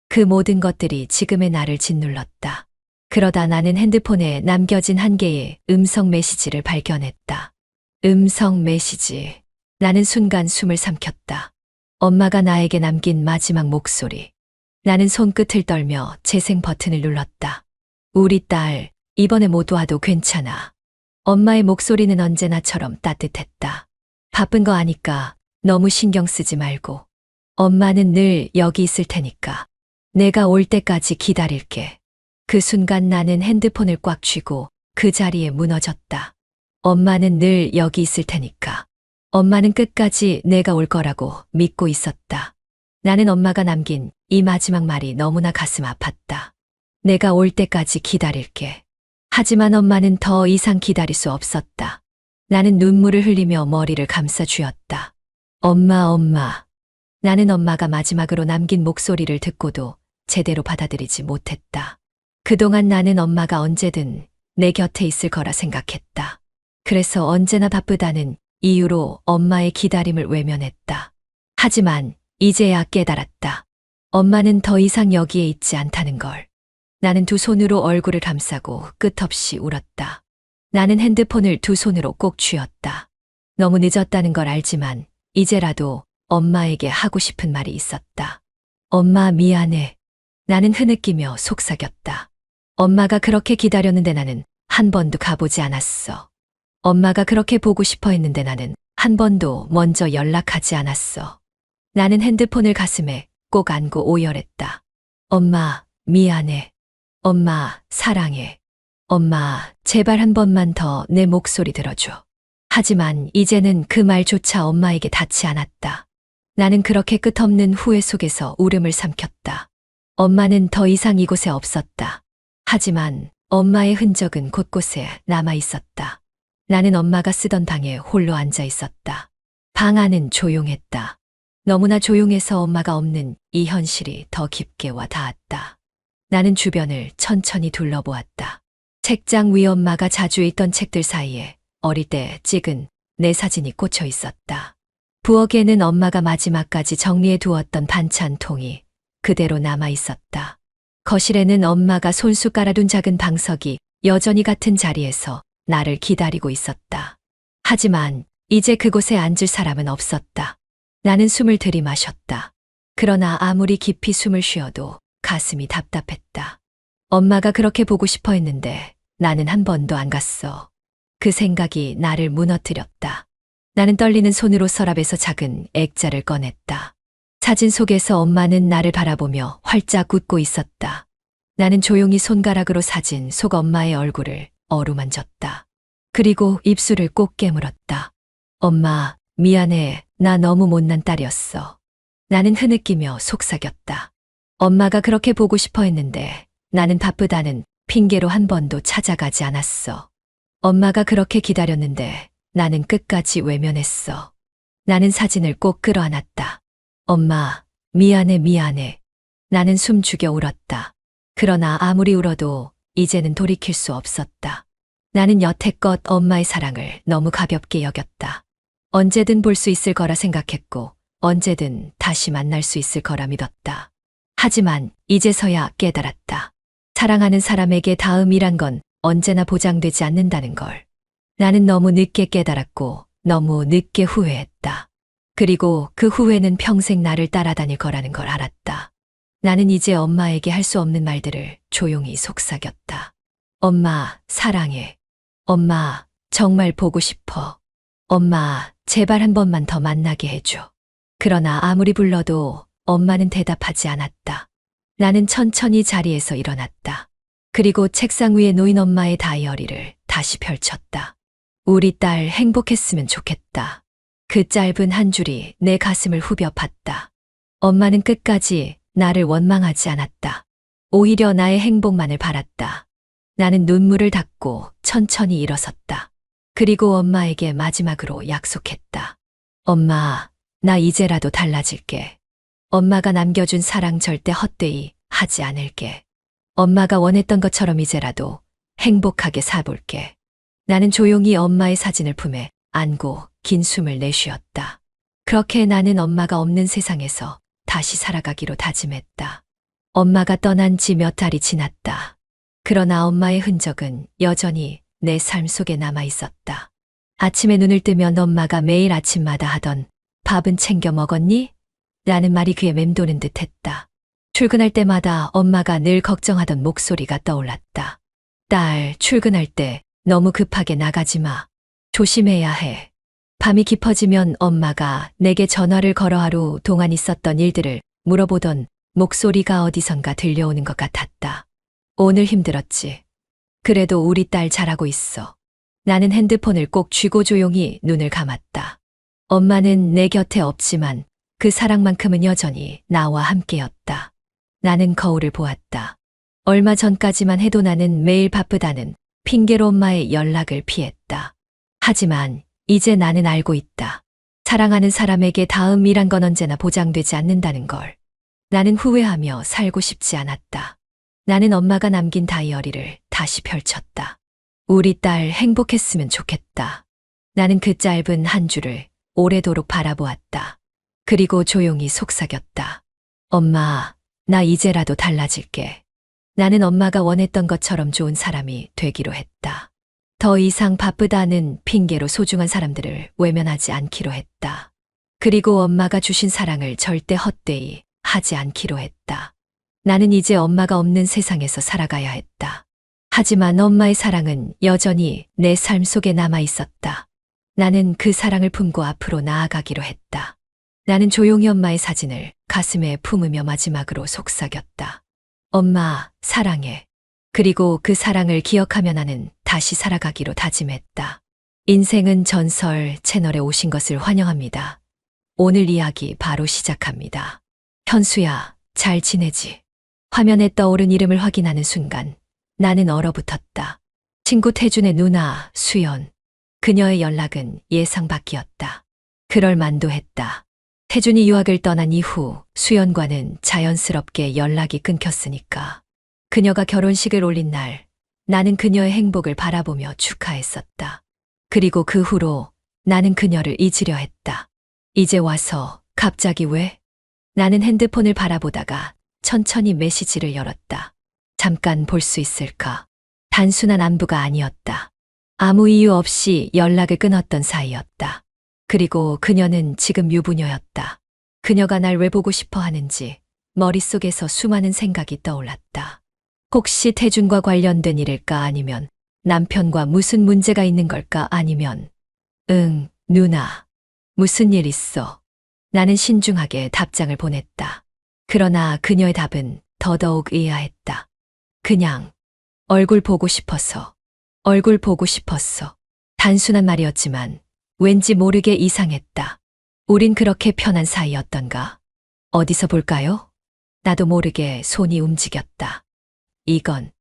[SPEAKER 1] 그 모든 것들이 지금의 나를 짓눌렀다. 그러다 나는 핸드폰에 남겨진 한 개의 음성 메시지를 발견했다. 음성 메시지. 나는 순간 숨을 삼켰다. 엄마가 나에게 남긴 마지막 목소리. 나는 손끝을 떨며 재생 버튼을 눌렀다. 우리 딸, 이번에 못 와도 괜찮아. 엄마의 목소리는 언제나처럼 따뜻했다. 바쁜 거 아니까 너무 신경 쓰지 말고. 엄마는 늘 여기 있을 테니까. 내가 올 때까지 기다릴게. 그 순간 나는 핸드폰을 꽉 쥐고 그 자리에 무너졌다. 엄마는 늘 여기 있을 테니까. 엄마는 끝까지 내가 올 거라고 믿고 있었다. 나는 엄마가 남긴 이 마지막 말이 너무나 가슴 아팠다. 내가 올 때까지 기다릴게. 하지만 엄마는 더 이상 기다릴 수 없었다. 나는 눈물을 흘리며 머리를 감싸 쥐었다. 엄마. 나는 엄마가 마지막으로 남긴 목소리를 듣고도 제대로 받아들이지 못했다. 그동안 나는 엄마가 언제든 내 곁에 있을 거라 생각했다. 그래서 언제나 바쁘다는 이유로 엄마의 기다림을 외면했다. 하지만 이제야 깨달았다. 엄마는 더 이상 여기에 있지 않다는 걸. 나는 두 손으로 얼굴을 감싸고 끝없이 울었다. 나는 핸드폰을 두 손으로 꼭 쥐었다. 너무 늦었다는 걸 알지만 이제라도 엄마에게 하고 싶은 말이 있었다. 엄마 미안해. 나는 흐느끼며 속삭였다. 엄마가 그렇게 기다렸는데 나는 한 번도 가보지 않았어. 엄마가 그렇게 보고 싶어 했는데 나는 한 번도 먼저 연락하지 않았어. 나는 핸드폰을 가슴에 꼭 안고 오열했다. 엄마, 미안해. 엄마, 사랑해. 엄마, 제발 한 번만 더 내 목소리 들어줘. 하지만 이제는 그 말조차 엄마에게 닿지 않았다. 나는 그렇게 끝없는 후회 속에서 울음을 삼켰다. 엄마는 더 이상 이곳에 없었다. 하지만 엄마의 흔적은 곳곳에 남아 있었다. 나는 엄마가 쓰던 방에 홀로 앉아 있었다. 방 안은 조용했다. 너무나 조용해서 엄마가 없는 이 현실이 더 깊게 와 닿았다. 나는 주변을 천천히 둘러보았다. 책장 위 엄마가 자주 읽던 책들 사이에 어릴 때 찍은 내 사진이 꽂혀 있었다. 부엌에는 엄마가 마지막까지 정리해 두었던 반찬통이 그대로 남아 있었다. 거실에는 엄마가 손수 깔아둔 작은 방석이 여전히 같은 자리에서 나를 기다리고 있었다. 하지만 이제 그곳에 앉을 사람은 없었다. 나는 숨을 들이마셨다. 그러나 아무리 깊이 숨을 쉬어도 가슴이 답답했다. 엄마가 그렇게 보고 싶어 했는데 나는 한 번도 안 갔어. 그 생각이 나를 무너뜨렸다. 나는 떨리는 손으로 서랍에서 작은 액자를 꺼냈다. 사진 속에서 엄마는 나를 바라보며 활짝 웃고 있었다. 나는 조용히 손가락으로 사진 속 엄마의 얼굴을 어루만졌다. 그리고 입술을 꼭 깨물었다. 엄마, 미안해. 나 너무 못난 딸이었어. 나는 흐느끼며 속삭였다. 엄마가 그렇게 보고 싶어 했는데 나는 바쁘다는 핑계로 한 번도 찾아가지 않았어. 엄마가 그렇게 기다렸는데 나는 끝까지 외면했어. 나는 사진을 꼭 끌어안았다. 엄마, 미안해. 나는 숨죽여 울었다. 그러나 아무리 울어도 이제는 돌이킬 수 없었다. 나는 여태껏 엄마의 사랑을 너무 가볍게 여겼다. 언제든 볼 수 있을 거라 생각했고 언제든 다시 만날 수 있을 거라 믿었다. 하지만 이제서야 깨달았다. 사랑하는 사람에게 다음이란 건 언제나 보장되지 않는다는 걸. 나는 너무 늦게 깨달았고 너무 늦게 후회했다. 그리고 그 후회는 평생 나를 따라다닐 거라는 걸 알았다. 나는 이제 엄마에게 할 수 없는 말들을 조용히 속삭였다. 엄마, 사랑해. 엄마, 정말 보고 싶어. 엄마, 제발 한 번만 더 만나게 해줘. 그러나 아무리 불러도 엄마는 대답하지 않았다. 나는 천천히 자리에서 일어났다. 그리고 책상 위에 놓인 엄마의 다이어리를 다시 펼쳤다. 우리 딸 행복했으면 좋겠다. 그 짧은 한 줄이 내 가슴을 후벼 팠다. 엄마는 끝까지 나를 원망하지 않았다. 오히려 나의 행복만을 바랐다. 나는 눈물을 닦고 천천히 일어섰다. 그리고 엄마에게 마지막으로 약속했다. 엄마, 나 이제라도 달라질게. 엄마가 남겨준 사랑 절대 헛되이 하지 않을게. 엄마가 원했던 것처럼 이제라도 행복하게 살볼게. 나는 조용히 엄마의 사진을 품에 안고 긴 숨을 내쉬었다. 그렇게 나는 엄마가 없는 세상에서 다시 살아가기로 다짐했다. 엄마가 떠난 지 몇 달이 지났다. 그러나 엄마의 흔적은 여전히 내 삶 속에 남아 있었다. 아침에 눈을 뜨면 엄마가 매일 아침마다 하던 밥은 챙겨 먹었니? 라는 말이 귀에 맴도는 듯 했다. 출근할 때마다 엄마가 늘 걱정하던 목소리가 떠올랐다. 딸, 출근할 때 너무 급하게 나가지 마. 조심해야 해. 밤이 깊어지면 엄마가 내게 전화를 걸어 하루 동안 있었던 일들을 물어보던 목소리가 어디선가 들려오는 것 같았다. 오늘 힘들었지. 그래도 우리 딸 잘하고 있어. 나는 핸드폰을 꼭 쥐고 조용히 눈을 감았다. 엄마는 내 곁에 없지만 그 사랑만큼은 여전히 나와 함께였다. 나는 거울을 보았다. 얼마 전까지만 해도 나는 매일 바쁘다는 핑계로 엄마의 연락을 피했다. 하지만 이제 나는 알고 있다. 사랑하는 사람에게 다음이란 건 언제나 보장되지 않는다는 걸. 나는 후회하며 살고 싶지 않았다. 나는 엄마가 남긴 다이어리를 다시 펼쳤다. 우리 딸 행복했으면 좋겠다. 나는 그 짧은 한 줄을 오래도록 바라보았다. 그리고 조용히 속삭였다. 엄마, 나 이제라도 달라질게. 나는 엄마가 원했던 것처럼 좋은 사람이 되기로 했다. 더 이상 바쁘다는 핑계로 소중한 사람들을 외면하지 않기로 했다. 그리고 엄마가 주신 사랑을 절대 헛되이 하지 않기로 했다. 나는 이제 엄마가 없는 세상에서 살아가야 했다. 하지만 엄마의 사랑은 여전히 내 삶 속에 남아 있었다. 나는 그 사랑을 품고 앞으로 나아가기로 했다. 나는 조용히 엄마의 사진을 가슴에 품으며 마지막으로 속삭였다. 엄마, 사랑해. 그리고 그 사랑을 기억하며 나는 다시 살아가기로 다짐했다. 인생은 전설 채널에 오신 것을 환영합니다. 오늘 이야기 바로 시작합니다. 현수야, 잘 지내지? 화면에 떠오른 이름을 확인하는 순간 나는 얼어붙었다. 친구 태준의 누나, 수연. 그녀의 연락은 예상 밖이었다. 그럴 만도 했다. 태준이 유학을 떠난 이후 수연과는 자연스럽게 연락이 끊겼으니까. 그녀가 결혼식을 올린 날, 나는 그녀의 행복을 바라보며 축하했었다. 그리고 그 후로 나는 그녀를 잊으려 했다. 이제 와서 갑자기 왜? 나는 핸드폰을 바라보다가 천천히 메시지를 열었다. 잠깐 볼 수 있을까? 단순한 안부가 아니었다. 아무 이유 없이 연락을 끊었던 사이였다. 그리고 그녀는 지금 유부녀였다. 그녀가 날 왜 보고 싶어 하는지 머릿속에서 수많은 생각이 떠올랐다. 혹시 태준과 관련된 일일까? 아니면 남편과 무슨 문제가 있는 걸까? 아니면 응, 누나. 무슨 일 있어? 나는 신중하게 답장을 보냈다. 그러나 그녀의 답은 더더욱 의아했다. 그냥 얼굴 보고 싶어서. 얼굴 보고 싶었어. 단순한 말이었지만 왠지 모르게 이상했다. 우린 그렇게 편한 사이였던가? 어디서 볼까요? 나도 모르게 손이 움직였다. 이건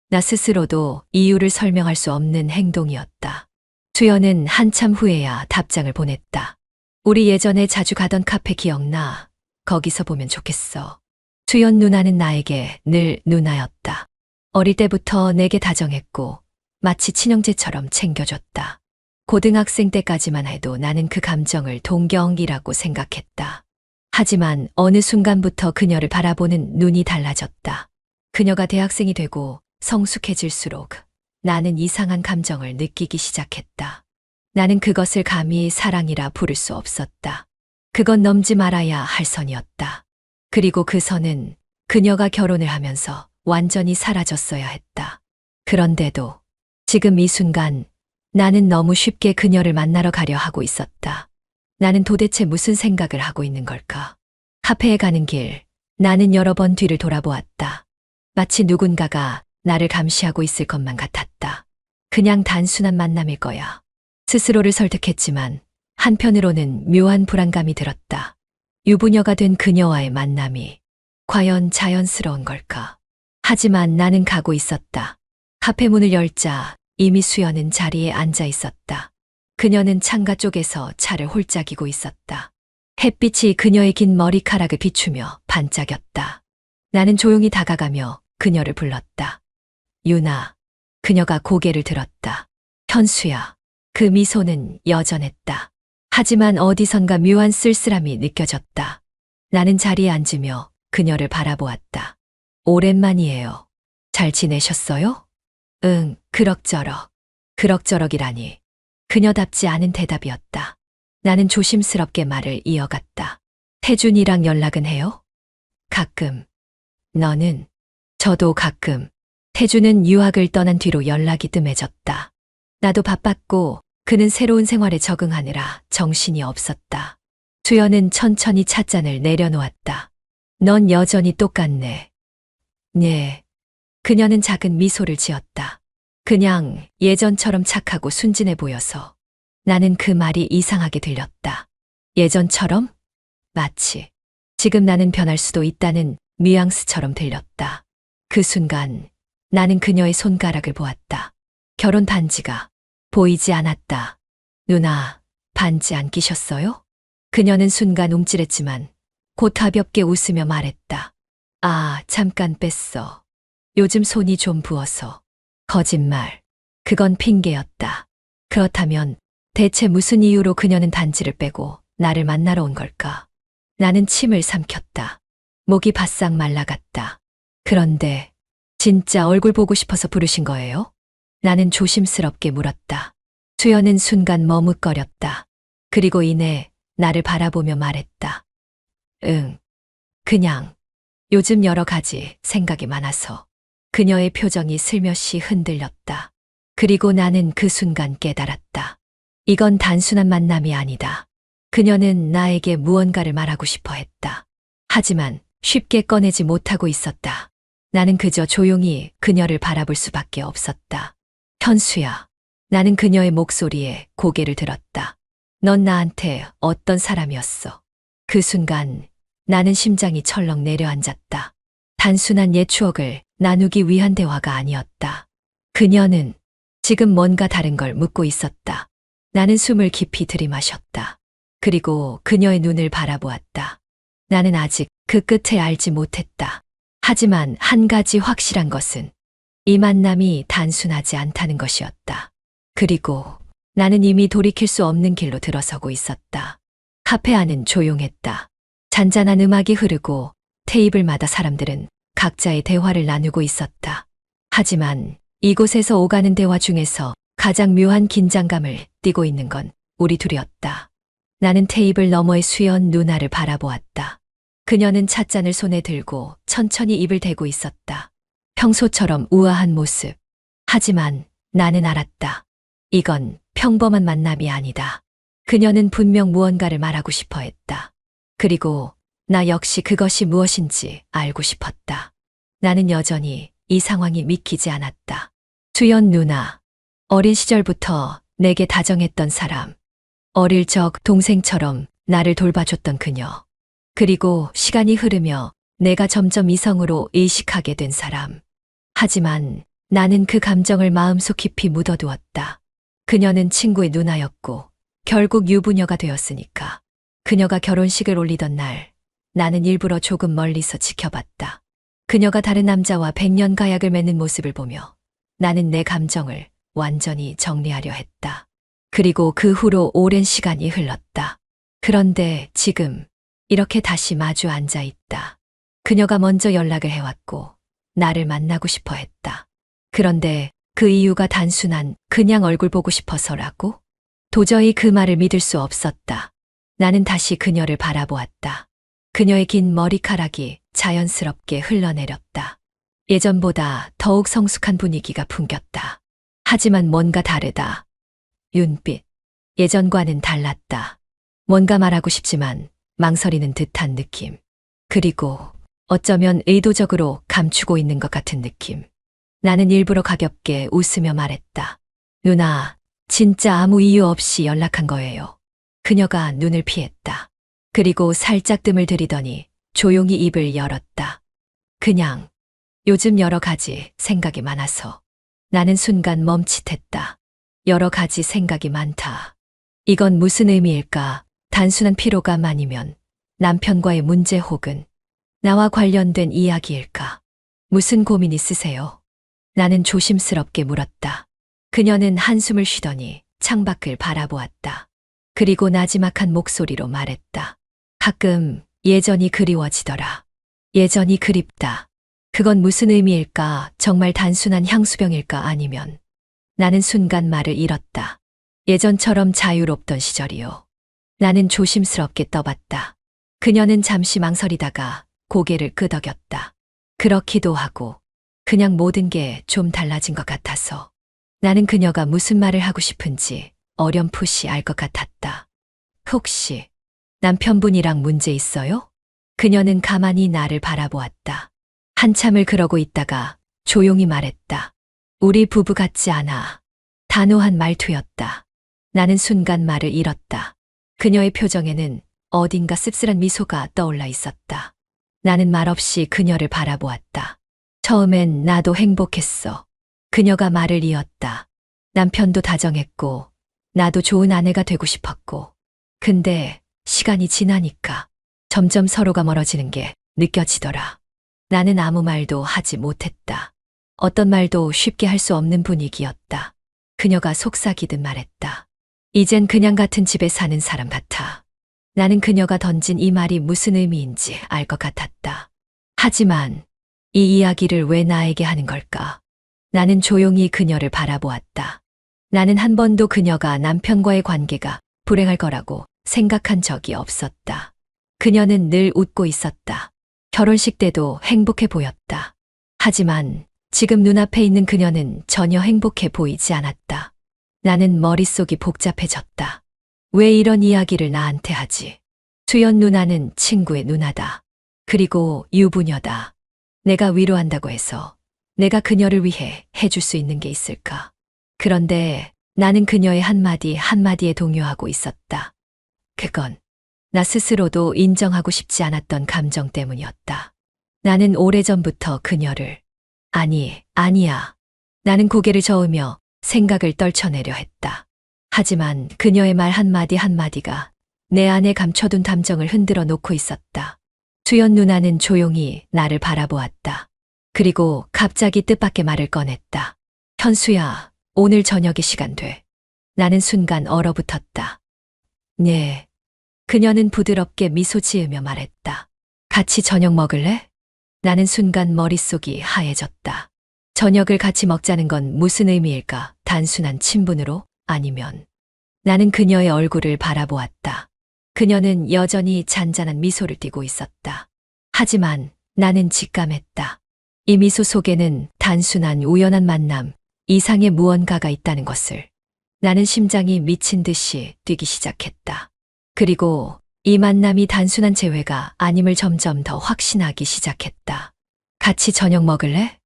[SPEAKER 1] 나 스스로도 이유를 설명할 수 없는 행동이었다. 수연은 한참 후에야 답장을 보냈다. 우리 예전에 자주 가던 카페 기억나? 거기서 보면 좋겠어. 수연 누나는 나에게 늘 누나였다. 어릴 때부터 내게 다정했고 마치 친형제처럼 챙겨줬다. 고등학생 때까지만 해도 나는 그 감정을 동경이라고 생각했다. 하지만 어느 순간부터 그녀를 바라보는 눈이 달라졌다. 그녀가 대학생이 되고 성숙해질수록 나는 이상한 감정을 느끼기 시작했다. 나는 그것을 감히 사랑이라 부를 수 없었다. 그건 넘지 말아야 할 선이었다. 그리고 그 선은 그녀가 결혼을 하면서 완전히 사라졌어야 했다. 그런데도 지금 이 순간 나는 너무 쉽게 그녀를 만나러 가려 하고 있었다. 나는 도대체 무슨 생각을 하고 있는 걸까? 카페에 가는 길, 나는 여러 번 뒤를 돌아보았다. 마치 누군가가 나를 감시하고 있을 것만 같았다. 그냥 단순한 만남일 거야. 스스로를 설득했지만 한편으로는 묘한 불안감이 들었다. 유부녀가 된 그녀와의 만남이 과연 자연스러운 걸까? 하지만 나는 가고 있었다. 카페 문을 열자 이미 수연은 자리에 앉아 있었다. 그녀는 창가 쪽에서 차를 홀짝이고 있었다. 햇빛이 그녀의 긴 머리카락을 비추며 반짝였다. 나는 조용히 다가가며 그녀를 불렀다. 유나. 그녀가 고개를 들었다. 현수야. 그 미소는 여전했다. 하지만 어디선가 묘한 쓸쓸함이 느껴졌다. 나는 자리에 앉으며 그녀를 바라보았다. 오랜만이에요. 잘 지내셨어요? 응, 그럭저럭. 그럭저럭이라니. 그녀답지 않은 대답이었다. 나는 조심스럽게 말을 이어갔다. 태준이랑 연락은 해요? 가끔. 너는? 저도 가끔. 태준은 유학을 떠난 뒤로 연락이 뜸해졌다. 나도 바빴고 그는 새로운 생활에 적응하느라 정신이 없었다. 주연은 천천히 찻잔을 내려놓았다. 넌 여전히 똑같네. 네. 그녀는 작은 미소를 지었다. 그냥 예전처럼 착하고 순진해 보여서. 나는 그 말이 이상하게 들렸다. 예전처럼? 마치 지금 나는 변할 수도 있다는 뉘앙스처럼 들렸다. 그 순간 나는 그녀의 손가락을 보았다. 결혼 반지가 보이지 않았다. 누나, 반지 안 끼셨어요? 그녀는 순간 움찔했지만 곧 가볍게 웃으며 말했다. 아, 잠깐 뺐어. 요즘 손이 좀 부어서. 거짓말. 그건 핑계였다. 그렇다면 대체 무슨 이유로 그녀는 반지를 빼고 나를 만나러 온 걸까? 나는 침을 삼켰다. 목이 바싹 말라갔다. 그런데 진짜 얼굴 보고 싶어서 부르신 거예요? 나는 조심스럽게 물었다. 수연은 순간 머뭇거렸다. 그리고 이내 나를 바라보며 말했다. 응. 그냥 요즘 여러 가지 생각이 많아서. 그녀의 표정이 슬며시 흔들렸다. 그리고 나는 그 순간 깨달았다. 이건 단순한 만남이 아니다. 그녀는 나에게 무언가를 말하고 싶어 했다. 하지만 쉽게 꺼내지 못하고 있었다. 나는 그저 조용히 그녀를 바라볼 수밖에 없었다. 현수야. 나는 그녀의 목소리에 고개를 들었다. 넌 나한테 어떤 사람이었어? 그 순간 나는 심장이 철렁 내려앉았다. 단순한 옛 추억을 나누기 위한 대화가 아니었다. 그녀는 지금 뭔가 다른 걸 묻고 있었다. 나는 숨을 깊이 들이마셨다. 그리고 그녀의 눈을 바라보았다. 나는 아직 그 끝을 알지 못했다. 하지만 한 가지 확실한 것은 이 만남이 단순하지 않다는 것이었다. 그리고 나는 이미 돌이킬 수 없는 길로 들어서고 있었다. 카페 안은 조용했다. 잔잔한 음악이 흐르고 테이블마다 사람들은 각자의 대화를 나누고 있었다. 하지만 이곳에서 오가는 대화 중에서 가장 묘한 긴장감을 띠고 있는 건 우리 둘이었다. 나는 테이블 너머의 수연 누나를 바라보았다. 그녀는 찻잔을 손에 들고 천천히 입을 대고 있었다. 평소처럼 우아한 모습. 하지만 나는 알았다. 이건 평범한 만남이 아니다. 그녀는 분명 무언가를 말하고 싶어 했다. 그리고 나 역시 그것이 무엇인지 알고 싶었다. 나는 여전히 이 상황이 믿기지 않았다. 수연 누나. 어린 시절부터 내게 다정했던 사람. 어릴 적 동생처럼 나를 돌봐줬던 그녀. 그리고 시간이 흐르며 내가 점점 이성으로 의식하게 된 사람. 하지만 나는 그 감정을 마음속 깊이 묻어두었다. 그녀는 친구의 누나였고 결국 유부녀가 되었으니까. 그녀가 결혼식을 올리던 날 나는 일부러 조금 멀리서 지켜봤다. 그녀가 다른 남자와 백년 가약을 맺는 모습을 보며 나는 내 감정을 완전히 정리하려 했다. 그리고 그 후로 오랜 시간이 흘렀다. 그런데 지금 이렇게 다시 마주 앉아 있다. 그녀가 먼저 연락을 해왔고 나를 만나고 싶어 했다. 그런데 그 이유가 단순한 그냥 얼굴 보고 싶어서라고? 도저히 그 말을 믿을 수 없었다. 나는 다시 그녀를 바라보았다. 그녀의 긴 머리카락이 자연스럽게 흘러내렸다. 예전보다 더욱 성숙한 분위기가 풍겼다. 하지만 뭔가 다르다. 윤빛. 예전과는 달랐다. 뭔가 말하고 싶지만 망설이는 듯한 느낌. 그리고 어쩌면 의도적으로 감추고 있는 것 같은 느낌. 나는 일부러 가볍게 웃으며 말했다. 누나, 진짜 아무 이유 없이 연락한 거예요. 그녀가 눈을 피했다. 그리고 살짝 뜸을 들이더니 조용히 입을 열었다. 그냥 요즘 여러 가지 생각이 많아서. 나는 순간 멈칫했다. 여러 가지 생각이 많다. 이건 무슨 의미일까? 단순한 피로감 아니면 남편과의 문제 혹은 나와 관련된 이야기일까? 무슨 고민 있으세요? 나는 조심스럽게 물었다. 그녀는 한숨을 쉬더니 창밖을 바라보았다. 그리고 나지막한 목소리로 말했다. 가끔 예전이 그리워지더라. 예전이 그립다. 그건 무슨 의미일까? 정말 단순한 향수병일까? 아니면 나는 순간 말을 잃었다. 예전처럼 자유롭던 시절이요. 나는 조심스럽게 떠봤다. 그녀는 잠시 망설이다가 고개를 끄덕였다. 그렇기도 하고 그냥 모든 게 좀 달라진 것 같아서. 나는 그녀가 무슨 말을 하고 싶은지 어렴풋이 알 것 같았다. 혹시 남편분이랑 문제 있어요? 그녀는 가만히 나를 바라보았다. 한참을 그러고 있다가 조용히 말했다. 우리 부부 같지 않아. 단호한 말투였다. 나는 순간 말을 잃었다. 그녀의 표정에는 어딘가 씁쓸한 미소가 떠올라 있었다. 나는 말없이 그녀를 바라보았다. 처음엔 나도 행복했어. 그녀가 말을 이었다. 남편도 다정했고, 나도 좋은 아내가 되고 싶었고. 근데 시간이 지나니까 점점 서로가 멀어지는 게 느껴지더라. 나는 아무 말도 하지 못했다. 어떤 말도 쉽게 할 수 없는 분위기였다. 그녀가 속삭이듯 말했다. 이젠 그냥 같은 집에 사는 사람 같아. 나는 그녀가 던진 이 말이 무슨 의미인지 알 것 같았다. 하지만 이 이야기를 왜 나에게 하는 걸까? 나는 조용히 그녀를 바라보았다. 나는 한 번도 그녀가 남편과의 관계가 불행할 거라고 생각한 적이 없었다. 그녀는 늘 웃고 있었다. 결혼식 때도 행복해 보였다. 하지만 지금 눈앞에 있는 그녀는 전혀 행복해 보이지 않았다. 나는 머릿속이 복잡해졌다. 왜 이런 이야기를 나한테 하지? 수연 누나는 친구의 누나다. 그리고 유부녀다. 내가 위로한다고 해서 내가 그녀를 위해 해줄 수 있는 게 있을까? 그런데 나는 그녀의 한마디 한마디에 동요하고 있었다. 그건 나 스스로도 인정하고 싶지 않았던 감정 때문이었다. 나는 오래전부터 그녀를 아니야. 나는 고개를 저으며 생각을 떨쳐내려 했다. 하지만 그녀의 말 한마디 한마디가 내 안에 감춰둔 감정을 흔들어 놓고 있었다. 수연 누나는 조용히 나를 바라보았다. 그리고 갑자기 뜻밖의 말을 꺼냈다. 현수야, 오늘 저녁에 시간 돼. 나는 순간 얼어붙었다. 네. 그녀는 부드럽게 미소 지으며 말했다. 같이 저녁 먹을래? 나는 순간 머릿속이 하얘졌다. 저녁을 같이 먹자는 건 무슨 의미일까? 단순한 친분으로? 아니면 나는 그녀의 얼굴을 바라보았다. 그녀는 여전히 잔잔한 미소를 띠고 있었다. 하지만 나는 직감했다. 이 미소 속에는 단순한 우연한 만남, 이상의 무언가가 있다는 것을. 나는 심장이 미친 듯이 뛰기 시작했다. 그리고 이 만남이 단순한 재회가 아님을 점점 더 확신하기 시작했다. 같이 저녁 먹을래?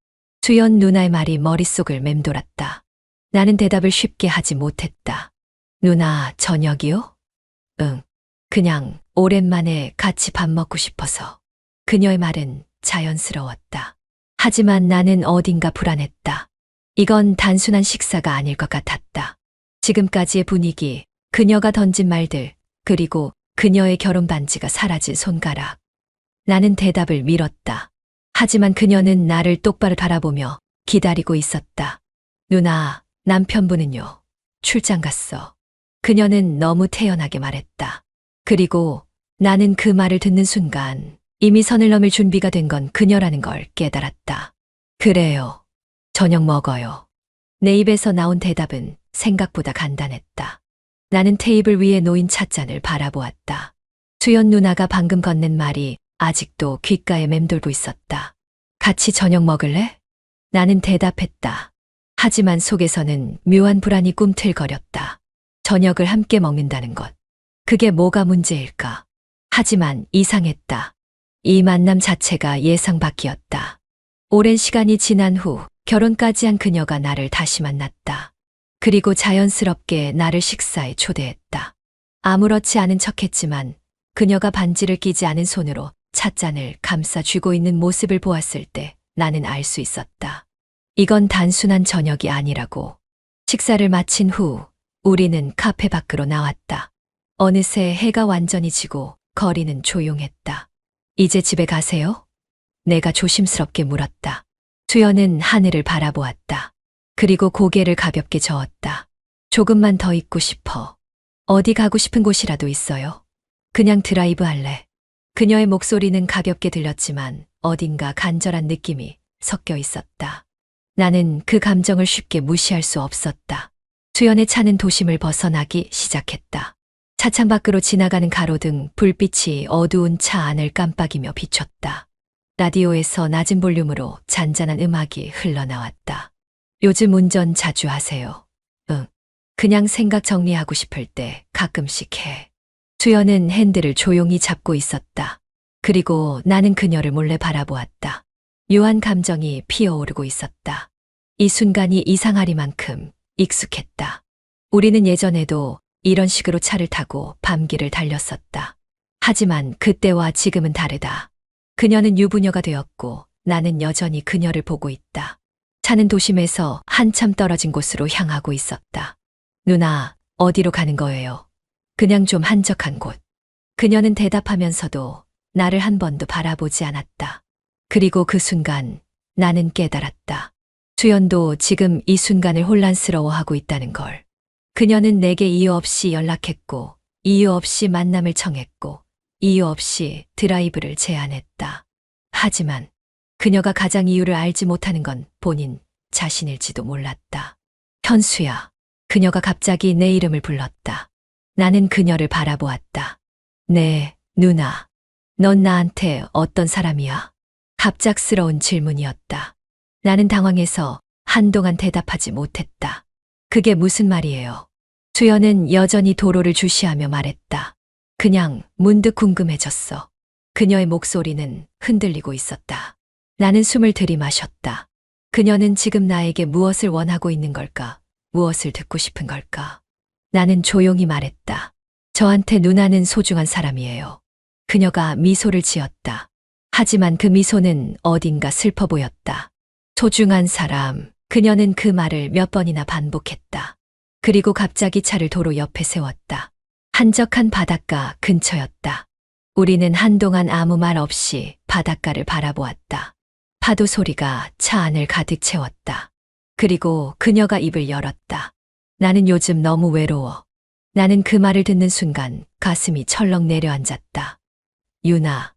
[SPEAKER 1] 수연 누나의 말이 머릿속을 맴돌았다. 나는 대답을 쉽게 하지 못했다. 누나, 저녁이요? 응. 그냥 오랜만에 같이 밥 먹고 싶어서. 그녀의 말은 자연스러웠다. 하지만 나는 어딘가 불안했다. 이건 단순한 식사가 아닐 것 같았다. 지금까지의 분위기, 그녀가 던진 말들, 그리고 그녀의 결혼 반지가 사라진 손가락. 나는 대답을 미뤘다. 하지만 그녀는 나를 똑바로 바라보며 기다리고 있었다. 누나, 남편분은요? 출장 갔어. 그녀는 너무 태연하게 말했다. 그리고 나는 그 말을 듣는 순간 이미 선을 넘을 준비가 된 건 그녀라는 걸 깨달았다. 그래요. 저녁 먹어요. 내 입에서 나온 대답은 생각보다 간단했다. 나는 테이블 위에 놓인 찻잔을 바라보았다. 수연 누나가 방금 건넨 말이 아직도 귓가에 맴돌고 있었다. 같이 저녁 먹을래? 나는 대답했다. 하지만 속에서는 묘한 불안이 꿈틀거렸다. 저녁을 함께 먹는다는 것. 그게 뭐가 문제일까? 하지만 이상했다. 이 만남 자체가 예상 밖이었다. 오랜 시간이 지난 후 결혼까지 한 그녀가 나를 다시 만났다. 그리고 자연스럽게 나를 식사에 초대했다. 아무렇지 않은 척했지만 그녀가 반지를 끼지 않은 손으로 찻잔을 감싸 쥐고 있는 모습을 보았을 때 나는 알 수 있었다. 이건 단순한 저녁이 아니라고. 식사를 마친 후 우리는 카페 밖으로 나왔다. 어느새 해가 완전히 지고 거리는 조용했다. 이제 집에 가세요? 내가 조심스럽게 물었다. 수연은 하늘을 바라보았다. 그리고 고개를 가볍게 저었다. 조금만 더 있고 싶어. 어디 가고 싶은 곳이라도 있어요? 그냥 드라이브 할래. 그녀의 목소리는 가볍게 들렸지만 어딘가 간절한 느낌이 섞여 있었다. 나는 그 감정을 쉽게 무시할 수 없었다. 주연의 차는 도심을 벗어나기 시작했다. 차창 밖으로 지나가는 가로등 불빛이 어두운 차 안을 깜빡이며 비췄다. 라디오에서 낮은 볼륨으로 잔잔한 음악이 흘러나왔다. 요즘 운전 자주 하세요? 응. 그냥 생각 정리하고 싶을 때 가끔씩 해. 주연은 핸들을 조용히 잡고 있었다. 그리고 나는 그녀를 몰래 바라보았다. 묘한 감정이 피어오르고 있었다. 이 순간이 이상하리만큼 익숙했다. 우리는 예전에도 이런 식으로 차를 타고 밤길을 달렸었다. 하지만 그때와 지금은 다르다. 그녀는 유부녀가 되었고 나는 여전히 그녀를 보고 있다. 차는 도심에서 한참 떨어진 곳으로 향하고 있었다. 누나, 어디로 가는 거예요? 그냥 좀 한적한 곳. 그녀는 대답하면서도 나를 한 번도 바라보지 않았다. 그리고 그 순간 나는 깨달았다. 주연도 지금 이 순간을 혼란스러워하고 있다는 걸. 그녀는 내게 이유 없이 연락했고, 이유 없이 만남을 청했고, 이유 없이 드라이브를 제안했다. 하지만 그녀가 가장 이유를 알지 못하는 건 본인 자신일지도 몰랐다. 현수야. 그녀가 갑자기 내 이름을 불렀다. 나는 그녀를 바라보았다. 네, 누나. 넌 나한테 어떤 사람이야? 갑작스러운 질문이었다. 나는 당황해서 한동안 대답하지 못했다. 그게 무슨 말이에요? 주연은 여전히 도로를 주시하며 말했다. 그냥 문득 궁금해졌어. 그녀의 목소리는 흔들리고 있었다. 나는 숨을 들이마셨다. 그녀는 지금 나에게 무엇을 원하고 있는 걸까? 무엇을 듣고 싶은 걸까? 나는 조용히 말했다. 저한테 누나는 소중한 사람이에요. 그녀가 미소를 지었다. 하지만 그 미소는 어딘가 슬퍼 보였다. 소중한 사람. 그녀는 그 말을 몇 번이나 반복했다. 그리고 갑자기 차를 도로 옆에 세웠다. 한적한 바닷가 근처였다. 우리는 한동안 아무 말 없이 바닷가를 바라보았다. 파도 소리가 차 안을 가득 채웠다. 그리고 그녀가 입을 열었다. 나는 요즘 너무 외로워. 나는 그 말을 듣는 순간 가슴이 철렁 내려앉았다. 유나,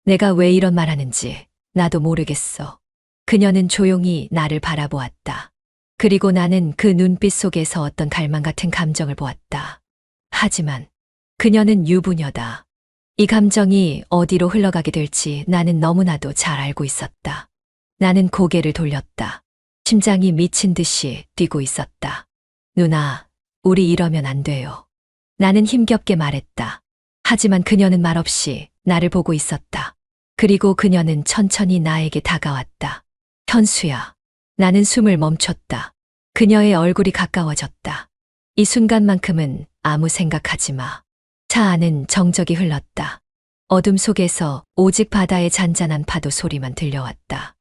[SPEAKER 1] 내가 왜 이런 말 하는지 나도 모르겠어. 그녀는 조용히 나를 바라보았다. 그리고 나는 그 눈빛 속에서 어떤 갈망 같은 감정을 보았다. 하지만 그녀는 유부녀다. 이 감정이 어디로 흘러가게 될지 나는 너무나도 잘 알고 있었다. 나는 고개를 돌렸다. 심장이 미친 듯이 뛰고 있었다. 누나, 우리 이러면 안 돼요. 나는 힘겹게 말했다. 하지만 그녀는 말없이 나를 보고 있었다. 그리고 그녀는 천천히 나에게 다가왔다. 현수야. 나는 숨을 멈췄다. 그녀의 얼굴이 가까워졌다. 이 순간만큼은 아무 생각하지 마. 차 안은 정적이 흘렀다. 어둠 속에서 오직 바다의 잔잔한 파도 소리만 들려왔다.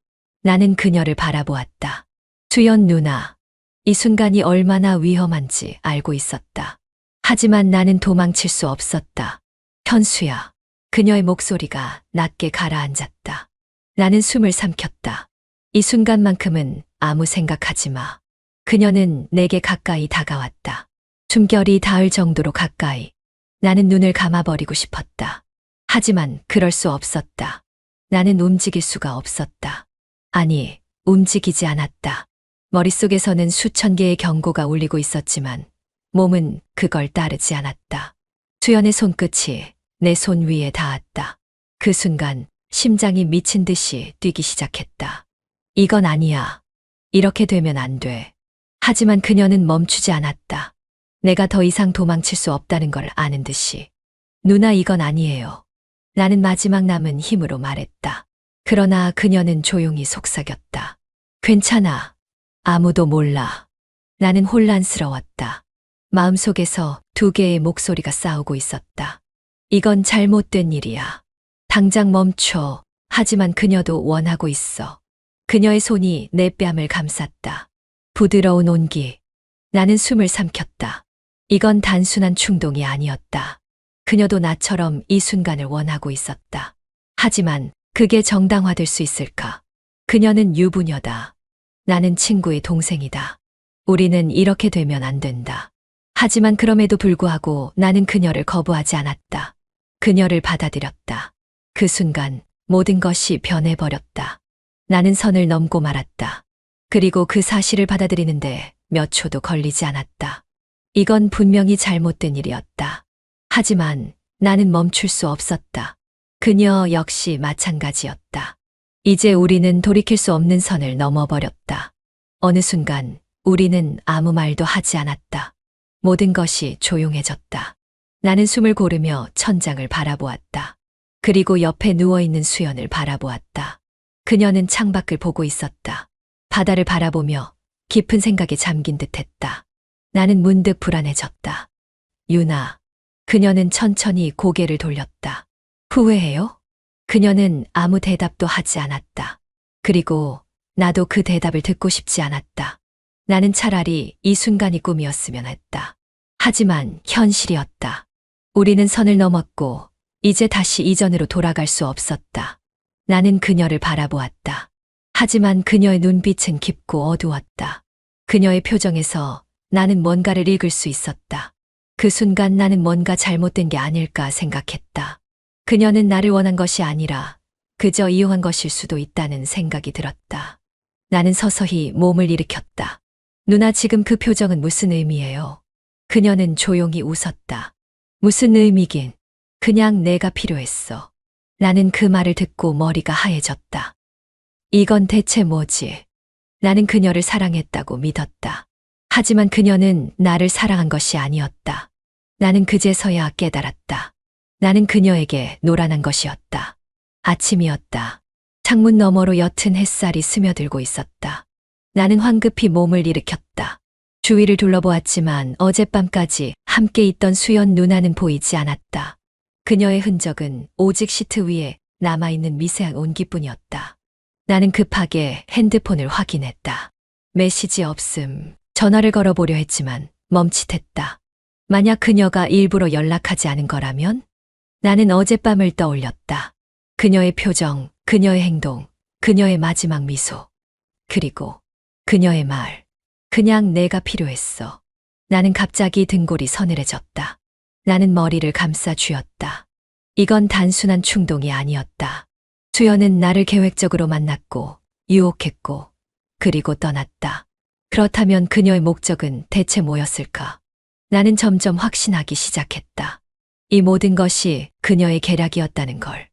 [SPEAKER 1] 나는 그녀를 바라보았다. 주연 누나. 이 순간이 얼마나 위험한지 알고 있었다. 하지만 나는 도망칠 수 없었다. 현수야. 그녀의 목소리가 낮게 가라앉았다. 나는 숨을 삼켰다. 이 순간만큼은 아무 생각하지 마. 그녀는 내게 가까이 다가왔다. 숨결이 닿을 정도로 가까이. 나는 눈을 감아버리고 싶었다. 하지만 그럴 수 없었다. 나는 움직일 수가 없었다. 아니, 움직이지 않았다. 머릿속에서는 수천 개의 경고가 울리고 있었지만 몸은 그걸 따르지 않았다. 주연의 손끝이 내 손 위에 닿았다. 그 순간 심장이 미친 듯이 뛰기 시작했다. 이건 아니야. 이렇게 되면 안 돼. 하지만 그녀는 멈추지 않았다. 내가 더 이상 도망칠 수 없다는 걸 아는 듯이. 누나, 이건 아니에요. 나는 마지막 남은 힘으로 말했다. 그러나 그녀는 조용히 속삭였다. 괜찮아. 아무도 몰라. 나는 혼란스러웠다. 마음속에서 두 개의 목소리가 싸우고 있었다. 이건 잘못된 일이야. 당장 멈춰. 하지만 그녀도 원하고 있어. 그녀의 손이 내 뺨을 감쌌다. 부드러운 온기. 나는 숨을 삼켰다. 이건 단순한 충동이 아니었다. 그녀도 나처럼 이 순간을 원하고 있었다. 하지만 그게 정당화될 수 있을까? 그녀는 유부녀다. 나는 친구의 동생이다. 우리는 이렇게 되면 안 된다. 하지만 그럼에도 불구하고 나는 그녀를 거부하지 않았다. 그녀를 받아들였다. 그 순간 모든 것이 변해버렸다. 나는 선을 넘고 말았다. 그리고 그 사실을 받아들이는데 몇 초도 걸리지 않았다. 이건 분명히 잘못된 일이었다. 하지만 나는 멈출 수 없었다. 그녀 역시 마찬가지였다. 이제 우리는 돌이킬 수 없는 선을 넘어버렸다. 어느 순간 우리는 아무 말도 하지 않았다. 모든 것이 조용해졌다. 나는 숨을 고르며 천장을 바라보았다. 그리고 옆에 누워있는 수연을 바라보았다. 그녀는 창밖을 보고 있었다. 바다를 바라보며 깊은 생각에 잠긴 듯했다. 나는 문득 불안해졌다. 유나. 그녀는 천천히 고개를 돌렸다. 후회해요? 그녀는 아무 대답도 하지 않았다. 그리고 나도 그 대답을 듣고 싶지 않았다. 나는 차라리 이 순간이 꿈이었으면 했다. 하지만 현실이었다. 우리는 선을 넘었고 이제 다시 이전으로 돌아갈 수 없었다. 나는 그녀를 바라보았다. 하지만 그녀의 눈빛은 깊고 어두웠다. 그녀의 표정에서 나는 뭔가를 읽을 수 있었다. 그 순간 나는 뭔가 잘못된 게 아닐까 생각했다. 그녀는 나를 원한 것이 아니라 그저 이용한 것일 수도 있다는 생각이 들었다. 나는 서서히 몸을 일으켰다. 누나, 지금 그 표정은 무슨 의미예요? 그녀는 조용히 웃었다. 무슨 의미긴. 그냥 내가 필요했어. 나는 그 말을 듣고 머리가 하얘졌다. 이건 대체 뭐지? 나는 그녀를 사랑했다고 믿었다. 하지만 그녀는 나를 사랑한 것이 아니었다. 나는 그제서야 깨달았다. 나는 그녀에게 노란한 것이었다. 아침이었다. 창문 너머로 옅은 햇살이 스며들고 있었다. 나는 황급히 몸을 일으켰다. 주위를 둘러보았지만 어젯밤까지 함께 있던 수연 누나는 보이지 않았다. 그녀의 흔적은 오직 시트 위에 남아있는 미세한 온기뿐이었다. 나는 급하게 핸드폰을 확인했다. 메시지 없음. 전화를 걸어보려 했지만 멈칫했다. 만약 그녀가 일부러 연락하지 않은 거라면? 나는 어젯밤을 떠올렸다. 그녀의 표정, 그녀의 행동, 그녀의 마지막 미소. 그리고 그녀의 말. 그냥 내가 필요했어. 나는 갑자기 등골이 서늘해졌다. 나는 머리를 감싸 쥐었다. 이건 단순한 충동이 아니었다. 수연은 나를 계획적으로 만났고, 유혹했고, 그리고 떠났다. 그렇다면 그녀의 목적은 대체 뭐였을까? 나는 점점 확신하기 시작했다. 이 모든 것이 그녀의 계략이었다는 걸.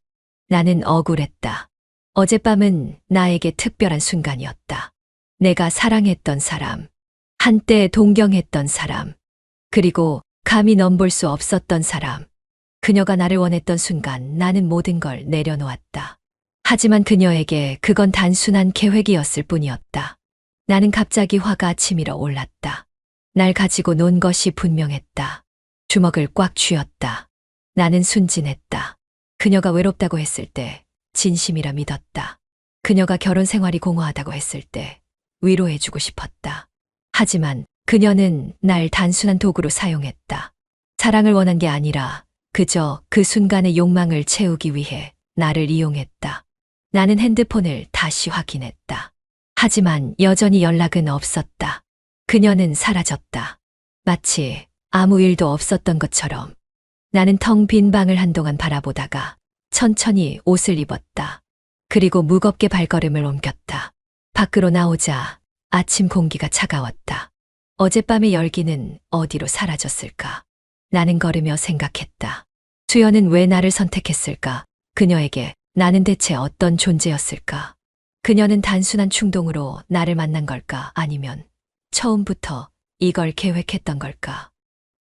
[SPEAKER 1] 나는 억울했다. 어젯밤은 나에게 특별한 순간이었다. 내가 사랑했던 사람, 한때 동경했던 사람, 그리고 감히 넘볼 수 없었던 사람. 그녀가 나를 원했던 순간 나는 모든 걸 내려놓았다. 하지만 그녀에게 그건 단순한 계획이었을 뿐이었다. 나는 갑자기 화가 치밀어 올랐다. 날 가지고 논 것이 분명했다. 주먹을 꽉 쥐었다. 나는 순진했다. 그녀가 외롭다고 했을 때 진심이라 믿었다. 그녀가 결혼 생활이 공허하다고 했을 때 위로해주고 싶었다. 하지만 그녀는 날 단순한 도구로 사용했다. 사랑을 원한 게 아니라 그저 그 순간의 욕망을 채우기 위해 나를 이용했다. 나는 핸드폰을 다시 확인했다. 하지만 여전히 연락은 없었다. 그녀는 사라졌다. 마치 아무 일도 없었던 것처럼. 나는 텅 빈 방을 한동안 바라보다가 천천히 옷을 입었다. 그리고 무겁게 발걸음을 옮겼다. 밖으로 나오자 아침 공기가 차가웠다. 어젯밤의 열기는 어디로 사라졌을까? 나는 걸으며 생각했다. 수연은 왜 나를 선택했을까? 그녀에게 나는 대체 어떤 존재였을까? 그녀는 단순한 충동으로 나를 만난 걸까? 아니면 처음부터 이걸 계획했던 걸까?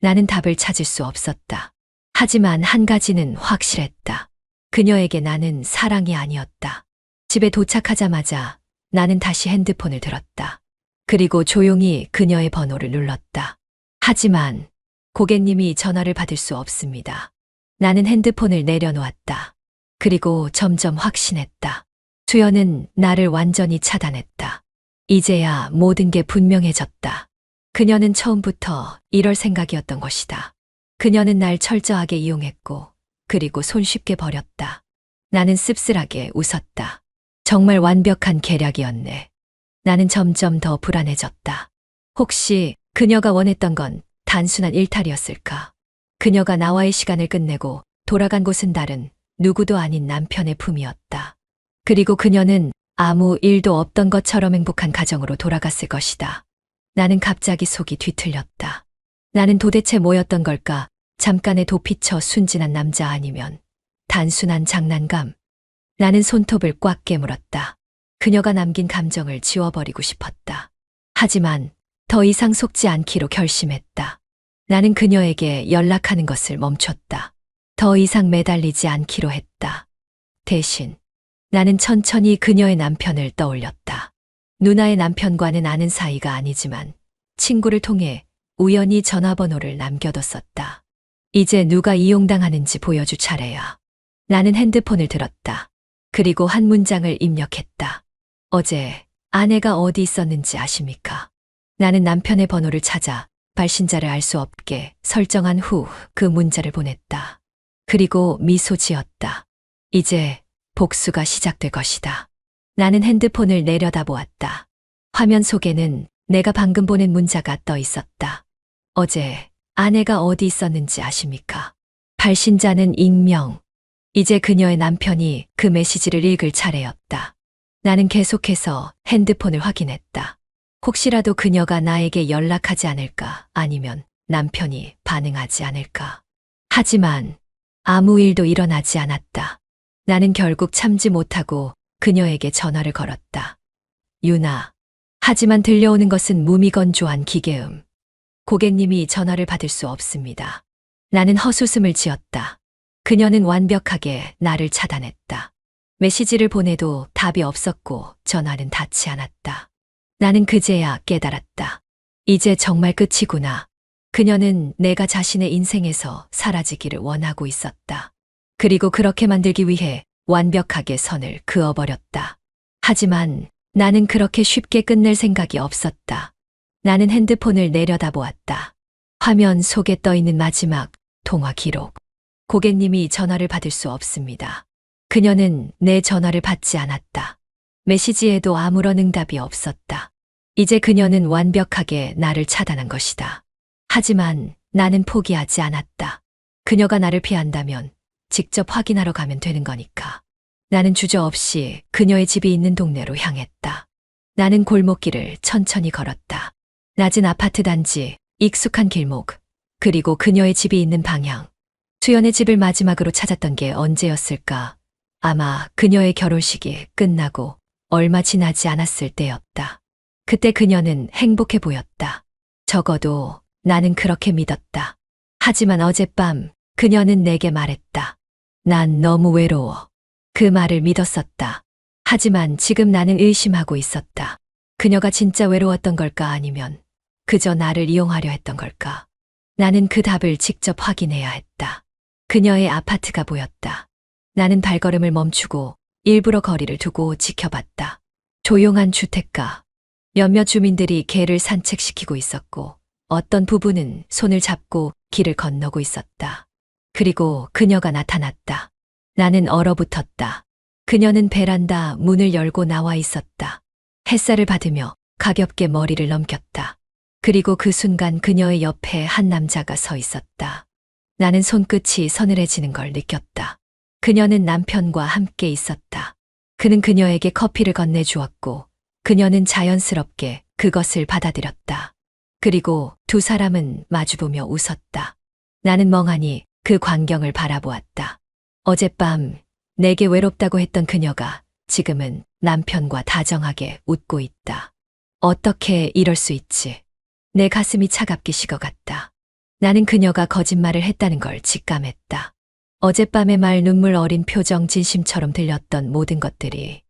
[SPEAKER 1] 나는 답을 찾을 수 없었다. 하지만 한 가지는 확실했다. 그녀에게 나는 사랑이 아니었다. 집에 도착하자마자 나는 다시 핸드폰을 들었다. 그리고 조용히 그녀의 번호를 눌렀다. 하지만 고객님이 전화를 받을 수 없습니다. 나는 핸드폰을 내려놓았다. 그리고 점점 확신했다. 수연은 나를 완전히 차단했다. 이제야 모든 게 분명해졌다. 그녀는 처음부터 이럴 생각이었던 것이다. 그녀는 날 철저하게 이용했고, 그리고 손쉽게 버렸다. 나는 씁쓸하게 웃었다. 정말 완벽한 계략이었네. 나는 점점 더 불안해졌다. 혹시 그녀가 원했던 건 단순한 일탈이었을까? 그녀가 나와의 시간을 끝내고 돌아간 곳은 다른 누구도 아닌 남편의 품이었다. 그리고 그녀는 아무 일도 없던 것처럼 행복한 가정으로 돌아갔을 것이다. 나는 갑자기 속이 뒤틀렸다. 나는 도대체 뭐였던 걸까? 잠깐의 도피처 순진한 남자 아니면 단순한 장난감? 나는 손톱을 꽉 깨물었다. 그녀가 남긴 감정을 지워버리고 싶었다. 하지만 더 이상 속지 않기로 결심했다. 나는 그녀에게 연락하는 것을 멈췄다. 더 이상 매달리지 않기로 했다. 대신 나는 천천히 그녀의 남편을 떠올렸다. 누나의 남편과는 아는 사이가 아니지만 친구를 통해 우연히 전화번호를 남겨뒀었다. 이제 누가 이용당하는지 보여줄 차례야. 나는 핸드폰을 들었다. 그리고 한 문장을 입력했다. 어제 아내가 어디 있었는지 아십니까? 나는 남편의 번호를 찾아 발신자를 알 수 없게 설정한 후 그 문자를 보냈다. 그리고 미소 지었다. 이제 복수가 시작될 것이다. 나는 핸드폰을 내려다보았다. 화면 속에는 내가 방금 보낸 문자가 떠 있었다. 어제 아내가 어디 있었는지 아십니까? 발신자는 익명. 이제 그녀의 남편이 그 메시지를 읽을 차례였다. 나는 계속해서 핸드폰을 확인했다. 혹시라도 그녀가 나에게 연락하지 않을까, 아니면 남편이 반응하지 않을까. 하지만 아무 일도 일어나지 않았다. 나는 결국 참지 못하고 그녀에게 전화를 걸었다. 유나. 하지만 들려오는 것은 무미건조한 기계음. 고객님이 전화를 받을 수 없습니다. 나는 헛웃음을 지었다. 그녀는 완벽하게 나를 차단했다. 메시지를 보내도 답이 없었고 전화는 닿지 않았다. 나는 그제야 깨달았다. 이제 정말 끝이구나. 그녀는 내가 자신의 인생에서 사라지기를 원하고 있었다. 그리고 그렇게 만들기 위해 완벽하게 선을 그어버렸다. 하지만 나는 그렇게 쉽게 끝낼 생각이 없었다. 나는 핸드폰을 내려다보았다. 화면 속에 떠있는 마지막 통화 기록. 고객님이 전화를 받을 수 없습니다. 그녀는 내 전화를 받지 않았다. 메시지에도 아무런 응답이 없었다. 이제 그녀는 완벽하게 나를 차단한 것이다. 하지만 나는 포기하지 않았다. 그녀가 나를 피한다면 직접 확인하러 가면 되는 거니까. 나는 주저없이 그녀의 집이 있는 동네로 향했다. 나는 골목길을 천천히 걸었다. 낮은 아파트 단지, 익숙한 길목, 그리고 그녀의 집이 있는 방향. 수연의 집을 마지막으로 찾았던 게 언제였을까? 아마 그녀의 결혼식이 끝나고 얼마 지나지 않았을 때였다. 그때 그녀는 행복해 보였다. 적어도 나는 그렇게 믿었다. 하지만 어젯밤 그녀는 내게 말했다. 난 너무 외로워. 그 말을 믿었었다. 하지만 지금 나는 의심하고 있었다. 그녀가 진짜 외로웠던 걸까, 아니면 그저 나를 이용하려 했던 걸까? 나는 그 답을 직접 확인해야 했다. 그녀의 아파트가 보였다. 나는 발걸음을 멈추고 일부러 거리를 두고 지켜봤다. 조용한 주택가. 몇몇 주민들이 개를 산책시키고 있었고 어떤 부부는 손을 잡고 길을 건너고 있었다. 그리고 그녀가 나타났다. 나는 얼어붙었다. 그녀는 베란다 문을 열고 나와 있었다. 햇살을 받으며 가볍게 머리를 넘겼다. 그리고 그 순간 그녀의 옆에 한 남자가 서 있었다. 나는 손끝이 서늘해지는 걸 느꼈다. 그녀는 남편과 함께 있었다. 그는 그녀에게 커피를 건네주었고 그녀는 자연스럽게 그것을 받아들였다. 그리고 두 사람은 마주보며 웃었다. 나는 멍하니 그 광경을 바라보았다. 어젯밤 내게 외롭다고 했던 그녀가 지금은 남편과 다정하게 웃고 있다. 어떻게 이럴 수 있지? 내 가슴이 차갑게 식어갔다. 나는 그녀가 거짓말을 했다는 걸 직감했다. 어젯밤의 말, 눈물 어린 표정, 진심처럼 들렸던 모든 것들이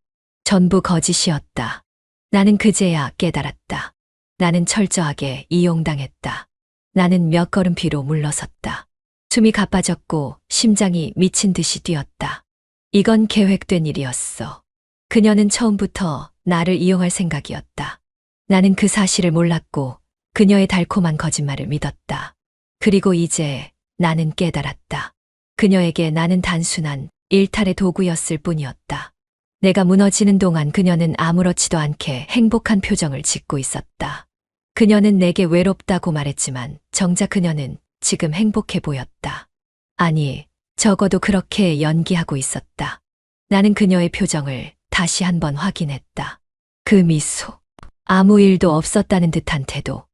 [SPEAKER 1] 전부 거짓이었다. 나는 그제야 깨달았다. 나는 철저하게 이용당했다. 나는 몇 걸음 뒤로 물러섰다. 숨이 가빠졌고 심장이 미친 듯이 뛰었다. 이건 계획된 일이었어. 그녀는 처음부터 나를 이용할 생각이었다. 나는 그 사실을 몰랐고 그녀의 달콤한 거짓말을 믿었다. 그리고 이제 나는 깨달았다. 그녀에게 나는 단순한 일탈의 도구였을 뿐이었다. 내가 무너지는 동안 그녀는 아무렇지도 않게 행복한 표정을 짓고 있었다. 그녀는 내게 외롭다고 말했지만 정작 그녀는 지금 행복해 보였다. 아니, 적어도 그렇게 연기하고 있었다. 나는 그녀의 표정을 다시 한번 확인했다. 그 미소. 아무 일도 없었다는 듯한 태도.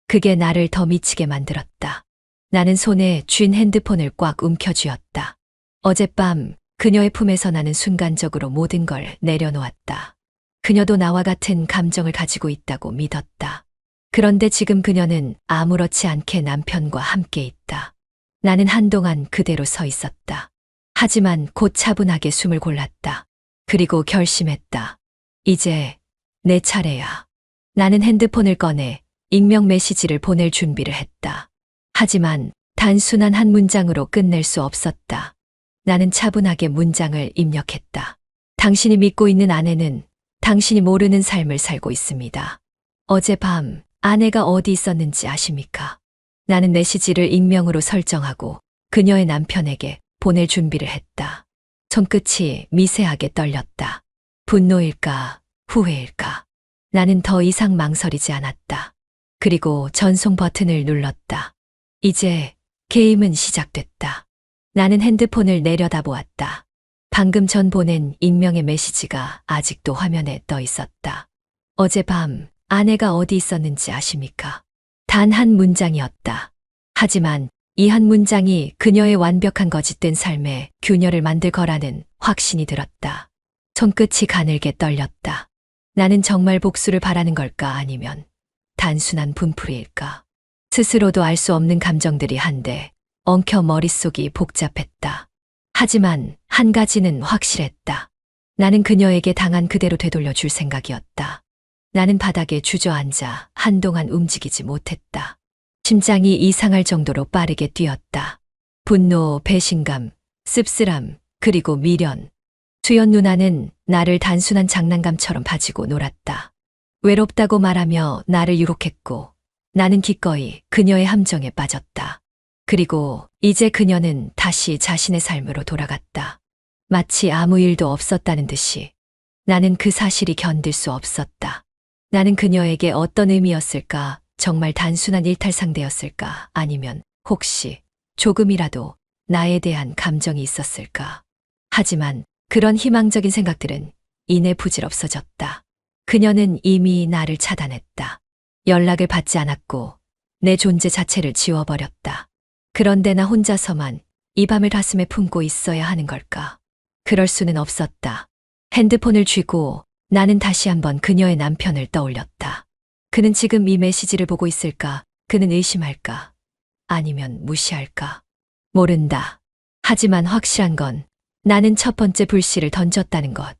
[SPEAKER 1] 그게 나를 더 미치게 만들었다. 나는 손에 쥔 핸드폰을 꽉 움켜쥐었다. 어젯밤 그녀의 품에서 나는 순간적으로 모든 걸 내려놓았다. 그녀도 나와 같은 감정을 가지고 있다고 믿었다. 그런데 지금 그녀는 아무렇지 않게 남편과 함께 있다. 나는 한동안 그대로 서 있었다. 하지만 곧 차분하게 숨을 골랐다. 그리고 결심했다. 이제 내 차례야. 나는 핸드폰을 꺼내 익명 메시지를 보낼 준비를 했다. 하지만 단순한 한 문장으로 끝낼 수 없었다. 나는 차분하게 문장을 입력했다. 당신이 믿고 있는 아내는 당신이 모르는 삶을 살고 있습니다. 어젯밤 아내가 어디 있었는지 아십니까? 나는 메시지를 익명으로 설정하고 그녀의 남편에게 보낼 준비를 했다. 손끝이 미세하게 떨렸다. 분노일까, 후회일까? 나는 더 이상 망설이지 않았다. 그리고 전송 버튼을 눌렀다. 이제 게임은 시작됐다. 나는 핸드폰을 내려다보았다. 방금 전 보낸 익명의 메시지가 아직도 화면에 떠 있었다. 어젯밤 아내가 어디 있었는지 아십니까? 단 한 문장이었다. 하지만 이 한 문장이 그녀의 완벽한 거짓된 삶에 균열을 만들 거라는 확신이 들었다. 손끝이 가늘게 떨렸다. 나는 정말 복수를 바라는 걸까 아니면 단순한 분풀이일까? 스스로도 알 수 없는 감정들이 한데 엉켜 머릿속이 복잡했다. 하지만 한 가지는 확실했다. 나는 그녀에게 당한 그대로 되돌려 줄 생각이었다. 나는 바닥에 주저앉아 한동안 움직이지 못했다. 심장이 이상할 정도로 빠르게 뛰었다. 분노, 배신감, 씁쓸함, 그리고 미련. 수연 누나는 나를 단순한 장난감처럼 가지고 놀았다. 외롭다고 말하며 나를 유혹했고 나는 기꺼이 그녀의 함정에 빠졌다. 그리고 이제 그녀는 다시 자신의 삶으로 돌아갔다. 마치 아무 일도 없었다는 듯이. 나는 그 사실이 견딜 수 없었다. 나는 그녀에게 어떤 의미였을까? 정말 단순한 일탈 상대였을까? 아니면 혹시 조금이라도 나에 대한 감정이 있었을까? 하지만 그런 희망적인 생각들은 이내 부질없어졌다. 그녀는 이미 나를 차단했다. 연락을 받지 않았고 내 존재 자체를 지워버렸다. 그런데 나 혼자서만 이 밤을 가슴에 품고 있어야 하는 걸까? 그럴 수는 없었다. 핸드폰을 쥐고 나는 다시 한번 그녀의 남편을 떠올렸다. 그는 지금 이 메시지를 보고 있을까? 그는 의심할까? 아니면 무시할까? 모른다. 하지만 확실한 건 나는 첫 번째 불씨를 던졌다는 것.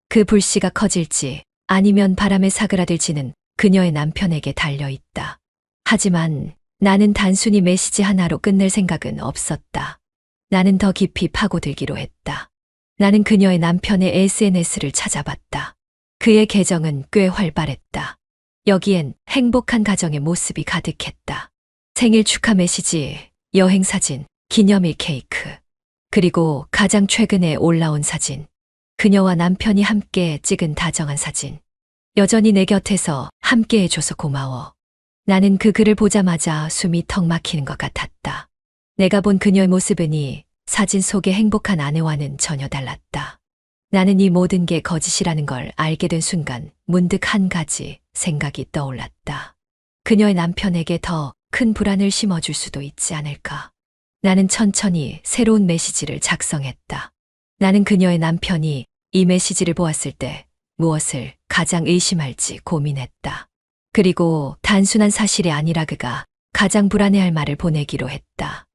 [SPEAKER 1] 그 불씨가 커질지 아니면 바람에 사그라들지는 그녀의 남편에게 달려있다. 하지만 나는 단순히 메시지 하나로 끝낼 생각은 없었다. 나는 더 깊이 파고들기로 했다. 나는 그녀의 남편의 SNS를 찾아봤다. 그의 계정은 꽤 활발했다. 여기엔 행복한 가정의 모습이 가득했다. 생일 축하 메시지, 여행 사진, 기념일 케이크. 그리고 가장 최근에 올라온 사진. 그녀와 남편이 함께 찍은 다정한 사진. 여전히 내 곁에서 함께 해줘서 고마워. 나는 그 글을 보자마자 숨이 턱 막히는 것 같았다. 내가 본 그녀의 모습은 이 사진 속의 행복한 아내와는 전혀 달랐다. 나는 이 모든 게 거짓이라는 걸 알게 된 순간 문득 한 가지 생각이 떠올랐다. 그녀의 남편에게 더 큰 불안을 심어줄 수도 있지 않을까. 나는 천천히 새로운 메시지를 작성했다. 나는 그녀의 남편이 이 메시지를 보았을 때 무엇을 가장 의심할지 고민했다. 그리고 단순한 사실이 아니라 그가 가장 불안해할 말을 보내기로 했다.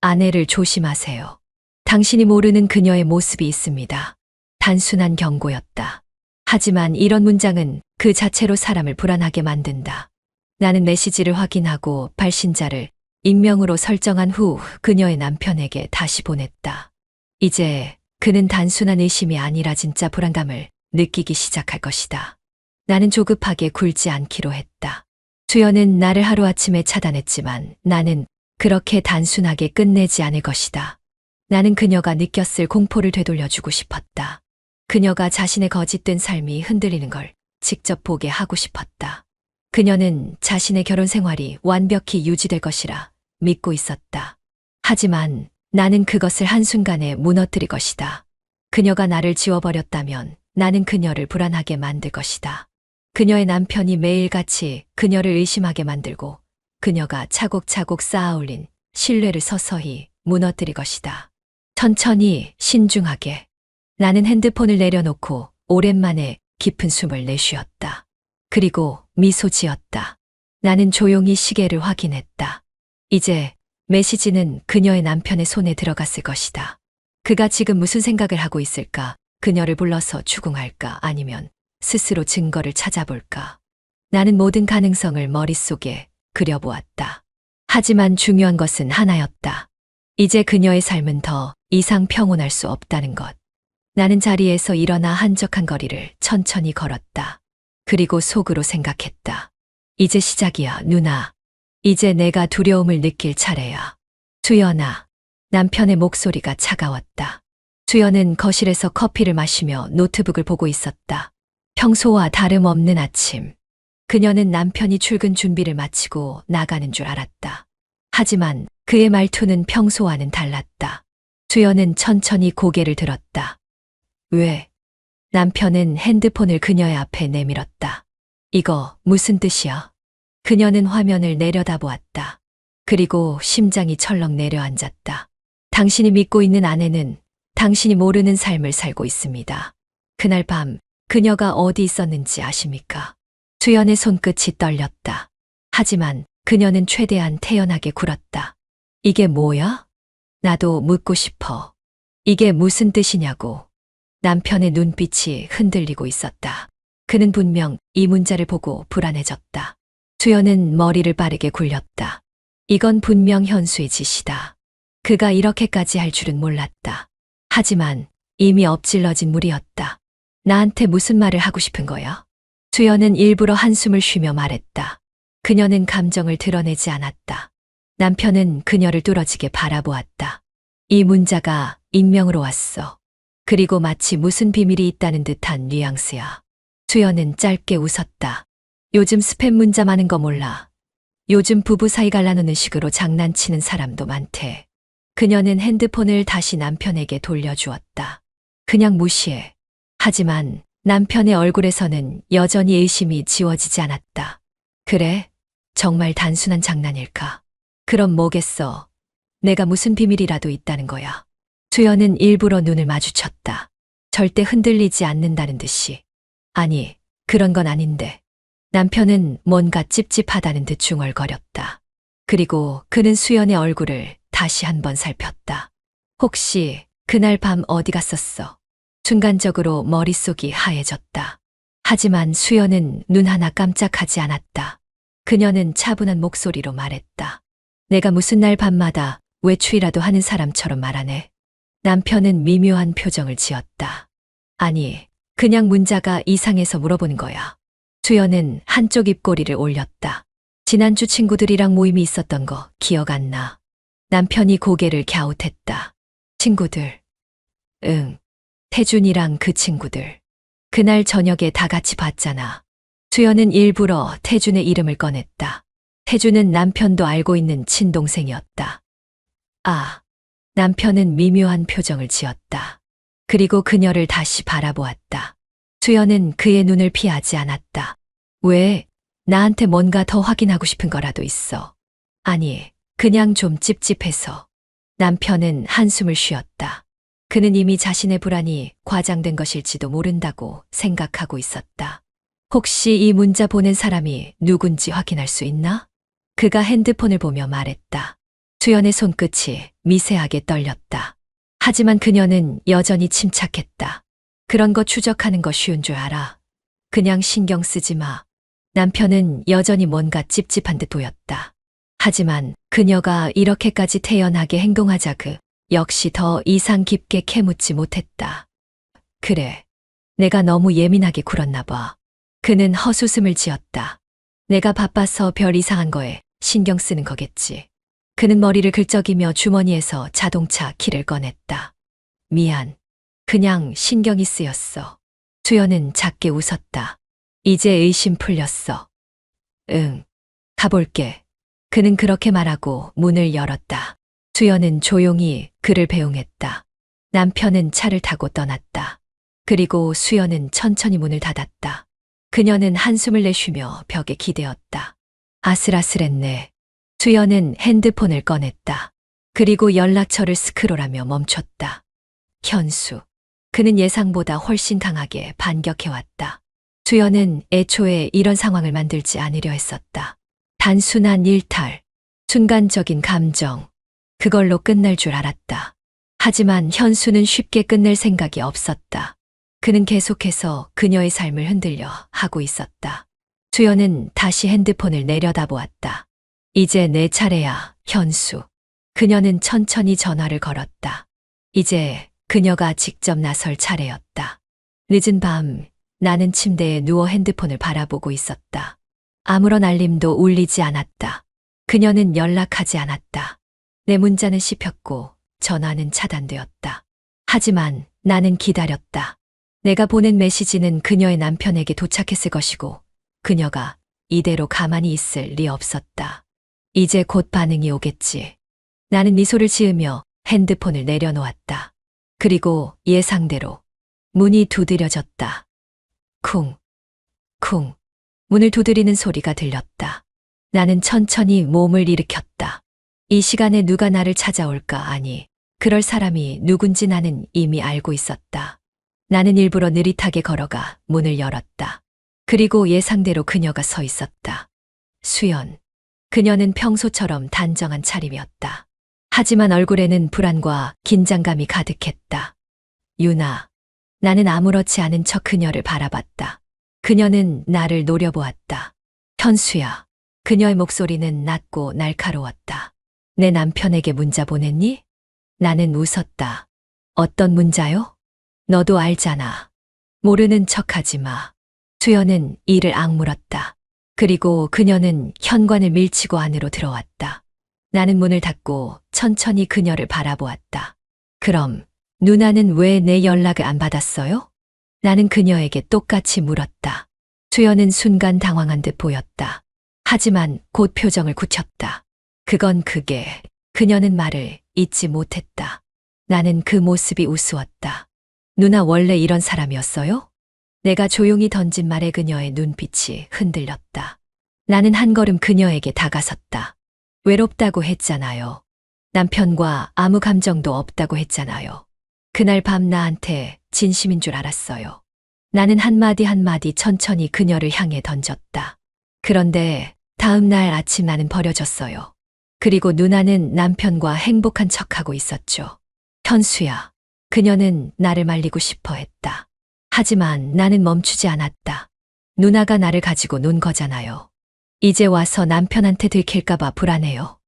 [SPEAKER 1] 아내를 조심하세요. 당신이 모르는 그녀의 모습이 있습니다. 단순한 경고였다. 하지만 이런 문장은 그 자체로 사람을 불안하게 만든다. 나는 메시지를 확인하고 발신자를 익명으로 설정한 후 그녀의 남편에게 다시 보냈다. 이제 그는 단순한 의심이 아니라 진짜 불안감을 느끼기 시작할 것이다. 나는 조급하게 굴지 않기로 했다. 수연은 나를 하루아침에 차단했지만 나는 그렇게 단순하게 끝내지 않을 것이다. 나는 그녀가 느꼈을 공포를 되돌려주고 싶었다. 그녀가 자신의 거짓된 삶이 흔들리는 걸 직접 보게 하고 싶었다. 그녀는 자신의 결혼 생활이 완벽히 유지될 것이라 믿고 있었다. 하지만 나는 그것을 한순간에 무너뜨릴 것이다. 그녀가 나를 지워버렸다면 나는 그녀를 불안하게 만들 것이다. 그녀의 남편이 매일같이 그녀를 의심하게 만들고 그녀가 차곡차곡 쌓아올린 신뢰를 서서히 무너뜨릴 것이다. 천천히 신중하게 나는 핸드폰을 내려놓고 오랜만에 깊은 숨을 내쉬었다. 그리고 미소 지었다. 나는 조용히 시계를 확인했다. 이제 메시지는 그녀의 남편의 손에 들어갔을 것이다. 그가 지금 무슨 생각을 하고 있을까? 그녀를 불러서 추궁할까? 아니면 스스로 증거를 찾아볼까? 나는 모든 가능성을 머릿속에 그려보았다. 하지만 중요한 것은 하나였다. 이제 그녀의 삶은 더 이상 평온할 수 없다는 것. 나는 자리에서 일어나 한적한 거리를 천천히 걸었다. 그리고 속으로 생각했다. 이제 시작이야, 누나. 이제 내가 두려움을 느낄 차례야. 주연아. 남편의 목소리가 차가웠다. 주연은 거실에서 커피를 마시며 노트북을 보고 있었다. 평소와 다름없는 아침. 그녀는 남편이 출근 준비를 마치고 나가는 줄 알았다. 하지만 그의 말투는 평소와는 달랐다. 주연은 천천히 고개를 들었다. 왜? 남편은 핸드폰을 그녀의 앞에 내밀었다. 이거 무슨 뜻이야? 그녀는 화면을 내려다보았다. 그리고 심장이 철렁 내려앉았다. 당신이 믿고 있는 아내는 당신이 모르는 삶을 살고 있습니다. 그날 밤 그녀가 어디 있었는지 아십니까? 주연의 손끝이 떨렸다. 하지만 그녀는 최대한 태연하게 굴었다. 이게 뭐야? 나도 묻고 싶어. 이게 무슨 뜻이냐고. 남편의 눈빛이 흔들리고 있었다. 그는 분명 이 문자를 보고 불안해졌다. 주연은 머리를 빠르게 굴렸다. 이건 분명 현수의 짓이다. 그가 이렇게까지 할 줄은 몰랐다. 하지만 이미 엎질러진 물이었다. 나한테 무슨 말을 하고 싶은 거야? 주연은 일부러 한숨을 쉬며 말했다. 그녀는 감정을 드러내지 않았다. 남편은 그녀를 뚫어지게 바라보았다. 이 문자가 익명으로 왔어. 그리고 마치 무슨 비밀이 있다는 듯한 뉘앙스야. 주연은 짧게 웃었다. 요즘 스팸 문자 많은 거 몰라. 요즘 부부 사이 갈라놓는 식으로 장난치는 사람도 많대. 그녀는 핸드폰을 다시 남편에게 돌려주었다. 그냥 무시해. 하지만 남편의 얼굴에서는 여전히 의심이 지워지지 않았다. 그래? 정말 단순한 장난일까? 그럼 뭐겠어? 내가 무슨 비밀이라도 있다는 거야. 주연은 일부러 눈을 마주쳤다. 절대 흔들리지 않는다는 듯이. 아니, 그런 건 아닌데. 남편은 뭔가 찝찝하다는 듯 중얼거렸다. 그리고 그는 수연의 얼굴을 다시 한번 살폈다. 혹시 그날 밤 어디 갔었어? 순간적으로 머릿속이 하얘졌다. 하지만 수연은 눈 하나 깜짝하지 않았다. 그녀는 차분한 목소리로 말했다. 내가 무슨 날 밤마다 외출이라도 하는 사람처럼 말하네. 남편은 미묘한 표정을 지었다. 아니, 그냥 문자가 이상해서 물어보는 거야. 수연은 한쪽 입꼬리를 올렸다. 지난주 친구들이랑 모임이 있었던 거 기억 안 나. 남편이 고개를 갸웃했다. 친구들. 응. 태준이랑 그 친구들. 그날 저녁에 다 같이 봤잖아. 수연은 일부러 태준의 이름을 꺼냈다. 태준은 남편도 알고 있는 친동생이었다. 아. 남편은 미묘한 표정을 지었다. 그리고 그녀를 다시 바라보았다. 수연은 그의 눈을 피하지 않았다. 왜? 나한테 뭔가 더 확인하고 싶은 거라도 있어. 아니, 그냥 좀 찝찝해서. 남편은 한숨을 쉬었다. 그는 이미 자신의 불안이 과장된 것일지도 모른다고 생각하고 있었다. 혹시 이 문자 보낸 사람이 누군지 확인할 수 있나? 그가 핸드폰을 보며 말했다. 수연의 손끝이 미세하게 떨렸다. 하지만 그녀는 여전히 침착했다. 그런 거 추적하는 거 쉬운 줄 알아. 그냥 신경 쓰지 마. 남편은 여전히 뭔가 찝찝한 듯 보였다. 하지만 그녀가 이렇게까지 태연하게 행동하자 그 역시 더 이상 깊게 캐묻지 못했다. 그래. 내가 너무 예민하게 굴었나 봐. 그는 헛웃음을 지었다. 내가 바빠서 별 이상한 거에 신경 쓰는 거겠지. 그는 머리를 긁적이며 주머니에서 자동차 키를 꺼냈다. 미안. 그냥 신경이 쓰였어. 수연은 작게 웃었다. 이제 의심 풀렸어. 응. 가볼게. 그는 그렇게 말하고 문을 열었다. 수연은 조용히 그를 배웅했다. 남편은 차를 타고 떠났다. 그리고 수연은 천천히 문을 닫았다. 그녀는 한숨을 내쉬며 벽에 기대었다. 아슬아슬했네. 주연은 핸드폰을 꺼냈다. 그리고 연락처를 스크롤하며 멈췄다. 현수. 그는 예상보다 훨씬 강하게 반격해왔다. 주연은 애초에 이런 상황을 만들지 않으려 했었다. 단순한 일탈, 순간적인 감정, 그걸로 끝날 줄 알았다. 하지만 현수는 쉽게 끝낼 생각이 없었다. 그는 계속해서 그녀의 삶을 흔들려 하고 있었다. 주연은 다시 핸드폰을 내려다보았다. 이제 내 차례야, 현수. 그녀는 천천히 전화를 걸었다. 이제 그녀가 직접 나설 차례였다. 늦은 밤, 나는 침대에 누워 핸드폰을 바라보고 있었다. 아무런 알림도 울리지 않았다. 그녀는 연락하지 않았다. 내 문자는 씹혔고 전화는 차단되었다. 하지만 나는 기다렸다. 내가 보낸 메시지는 그녀의 남편에게 도착했을 것이고 그녀가 이대로 가만히 있을 리 없었다. 이제 곧 반응이 오겠지. 나는 미소를 지으며 핸드폰을 내려놓았다. 그리고 예상대로 문이 두드려졌다. 쿵, 쿵. 문을 두드리는 소리가 들렸다. 나는 천천히 몸을 일으켰다. 이 시간에 누가 나를 찾아올까? 아니, 그럴 사람이 누군지 나는 이미 알고 있었다. 나는 일부러 느릿하게 걸어가 문을 열었다. 그리고 예상대로 그녀가 서 있었다. 수연. 그녀는 평소처럼 단정한 차림이었다. 하지만 얼굴에는 불안과 긴장감이 가득했다. 유나. 나는 아무렇지 않은 척 그녀를 바라봤다. 그녀는 나를 노려보았다. 현수야. 그녀의 목소리는 낮고 날카로웠다. 내 남편에게 문자 보냈니? 나는 웃었다. 어떤 문자요? 너도 알잖아. 모르는 척하지 마. 주연은 이를 악물었다. 그리고 그녀는 현관을 밀치고 안으로 들어왔다. 나는 문을 닫고 천천히 그녀를 바라보았다. 그럼 누나는 왜 내 연락을 안 받았어요? 나는 그녀에게 똑같이 물었다. 주연은 순간 당황한 듯 보였다. 하지만 곧 표정을 굳혔다. 그녀는 말을 잊지 못했다. 나는 그 모습이 우스웠다. 누나 원래 이런 사람이었어요? 내가 조용히 던진 말에 그녀의 눈빛이 흔들렸다. 나는 한 걸음 그녀에게 다가섰다. 외롭다고 했잖아요. 남편과 아무 감정도 없다고 했잖아요. 그날 밤 나한테 진심인 줄 알았어요. 나는 한마디 한마디 천천히 그녀를 향해 던졌다. 그런데 다음 날 아침 나는 버려졌어요. 그리고 누나는 남편과 행복한 척하고 있었죠. 현수야. 그녀는 나를 말리고 싶어 했다. 하지만 나는 멈추지 않았다. 누나가 나를 가지고 논 거잖아요. 이제 와서 남편한테 들킬까봐 불안해요.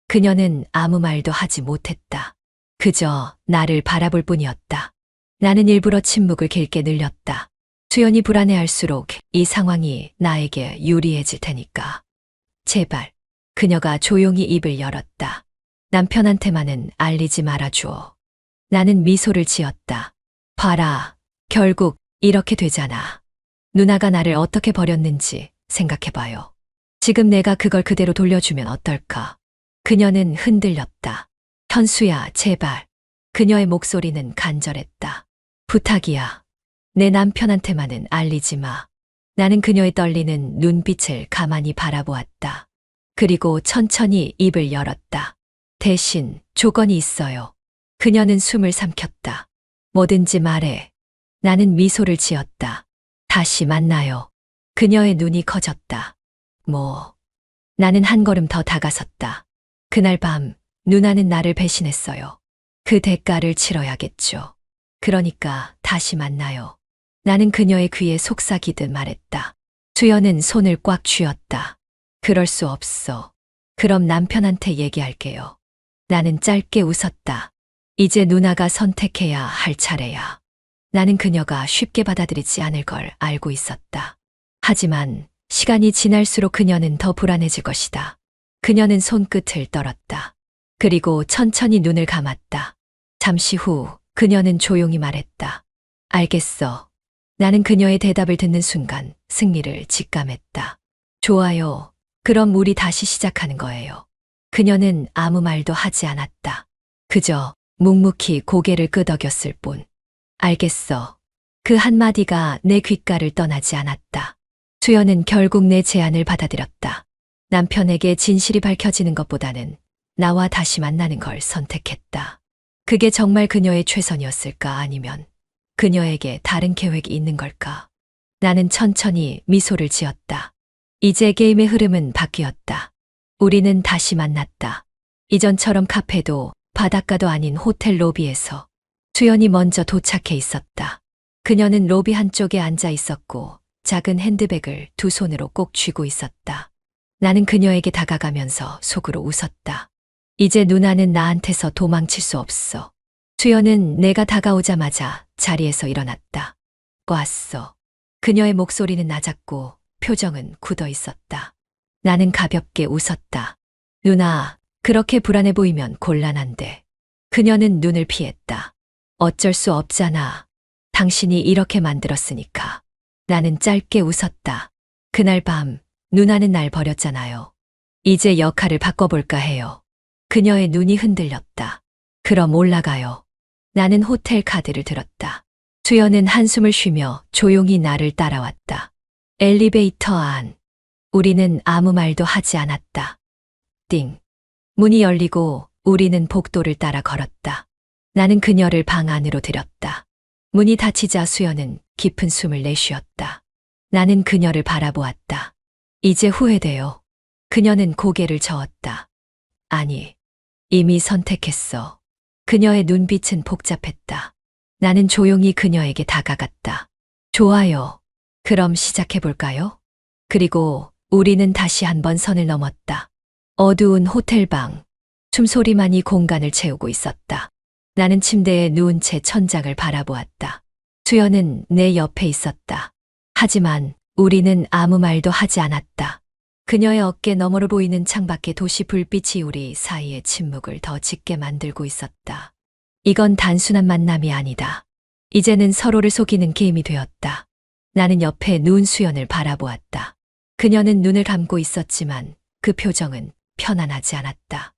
[SPEAKER 1] 그녀는 아무 말도 하지 못했다. 그저 나를 바라볼 뿐이었다. 나는 일부러 침묵을 길게 늘렸다. 주연이 불안해할수록 이 상황이 나에게 유리해질 테니까. 제발. 그녀가 조용히 입을 열었다. 남편한테만은 알리지 말아주어. 나는 미소를 지었다. 봐라. 결국 이렇게 되잖아. 누나가 나를 어떻게 버렸는지 생각해봐요. 지금 내가 그걸 그대로 돌려주면 어떨까? 그녀는 흔들렸다. 현수야, 제발. 그녀의 목소리는 간절했다. 부탁이야. 내 남편한테만은 알리지 마. 나는 그녀의 떨리는 눈빛을 가만히 바라보았다. 그리고 천천히 입을 열었다. 대신 조건이 있어요. 그녀는 숨을 삼켰다. 뭐든지 말해. 나는 미소를 지었다. 다시 만나요. 그녀의 눈이 커졌다. 나는 한 걸음 더 다가섰다. 그날 밤 누나는 나를 배신했어요. 그 대가를 치러야겠죠. 그러니까 다시 만나요. 나는 그녀의 귀에 속삭이듯 말했다. 주연은 손을 꽉 쥐었다. 그럴 수 없어. 그럼 남편한테 얘기할게요. 나는 짧게 웃었다. 이제 누나가 선택해야 할 차례야. 나는 그녀가 쉽게 받아들이지 않을 걸 알고 있었다. 하지만 시간이 지날수록 그녀는 더 불안해질 것이다. 그녀는 손끝을 떨었다. 그리고 천천히 눈을 감았다. 잠시 후 그녀는 조용히 말했다. 알겠어. 나는 그녀의 대답을 듣는 순간 승리를 직감했다. 좋아요. 그럼 우리 다시 시작하는 거예요. 그녀는 아무 말도 하지 않았다. 그저 묵묵히 고개를 끄덕였을 뿐. 알겠어. 그 한마디가 내 귓가를 떠나지 않았다. 수연은 결국 내 제안을 받아들였다. 남편에게 진실이 밝혀지는 것보다는 나와 다시 만나는 걸 선택했다. 그게 정말 그녀의 최선이었을까 아니면 그녀에게 다른 계획이 있는 걸까? 나는 천천히 미소를 지었다. 이제 게임의 흐름은 바뀌었다. 우리는 다시 만났다. 이전처럼 카페도 바닷가도 아닌 호텔 로비에서 수연이 먼저 도착해 있었다. 그녀는 로비 한쪽에 앉아 있었고 작은 핸드백을 두 손으로 꼭 쥐고 있었다. 나는 그녀에게 다가가면서 속으로 웃었다. 이제 누나는 나한테서 도망칠 수 없어. 수연은 내가 다가오자마자 자리에서 일어났다. 왔어. 그녀의 목소리는 낮았고 표정은 굳어 있었다. 나는 가볍게 웃었다. 누나, 그렇게 불안해 보이면 곤란한데. 그녀는 눈을 피했다. 어쩔 수 없잖아. 당신이 이렇게 만들었으니까. 나는 짧게 웃었다. 그날 밤 누나는 날 버렸잖아요. 이제 역할을 바꿔볼까 해요. 그녀의 눈이 흔들렸다. 그럼 올라가요. 나는 호텔 카드를 들었다. 수연은 한숨을 쉬며 조용히 나를 따라왔다. 엘리베이터 안. 우리는 아무 말도 하지 않았다. 띵. 문이 열리고 우리는 복도를 따라 걸었다. 나는 그녀를 방 안으로 들였다. 문이 닫히자 수연은 깊은 숨을 내쉬었다. 나는 그녀를 바라보았다. 이제 후회돼요. 그녀는 고개를 저었다. 아니, 이미 선택했어. 그녀의 눈빛은 복잡했다. 나는 조용히 그녀에게 다가갔다. 좋아요. 그럼 시작해볼까요? 그리고 우리는 다시 한번 선을 넘었다. 어두운 호텔방. 숨소리만이 공간을 채우고 있었다. 나는 침대에 누운 채 천장을 바라보았다. 수연은 내 옆에 있었다. 하지만 우리는 아무 말도 하지 않았다. 그녀의 어깨 너머로 보이는 창밖의 도시 불빛이 우리 사이의 침묵을 더 짙게 만들고 있었다. 이건 단순한 만남이 아니다. 이제는 서로를 속이는 게임이 되었다. 나는 옆에 누운 수연을 바라보았다. 그녀는 눈을 감고 있었지만 그 표정은 편안하지 않았다.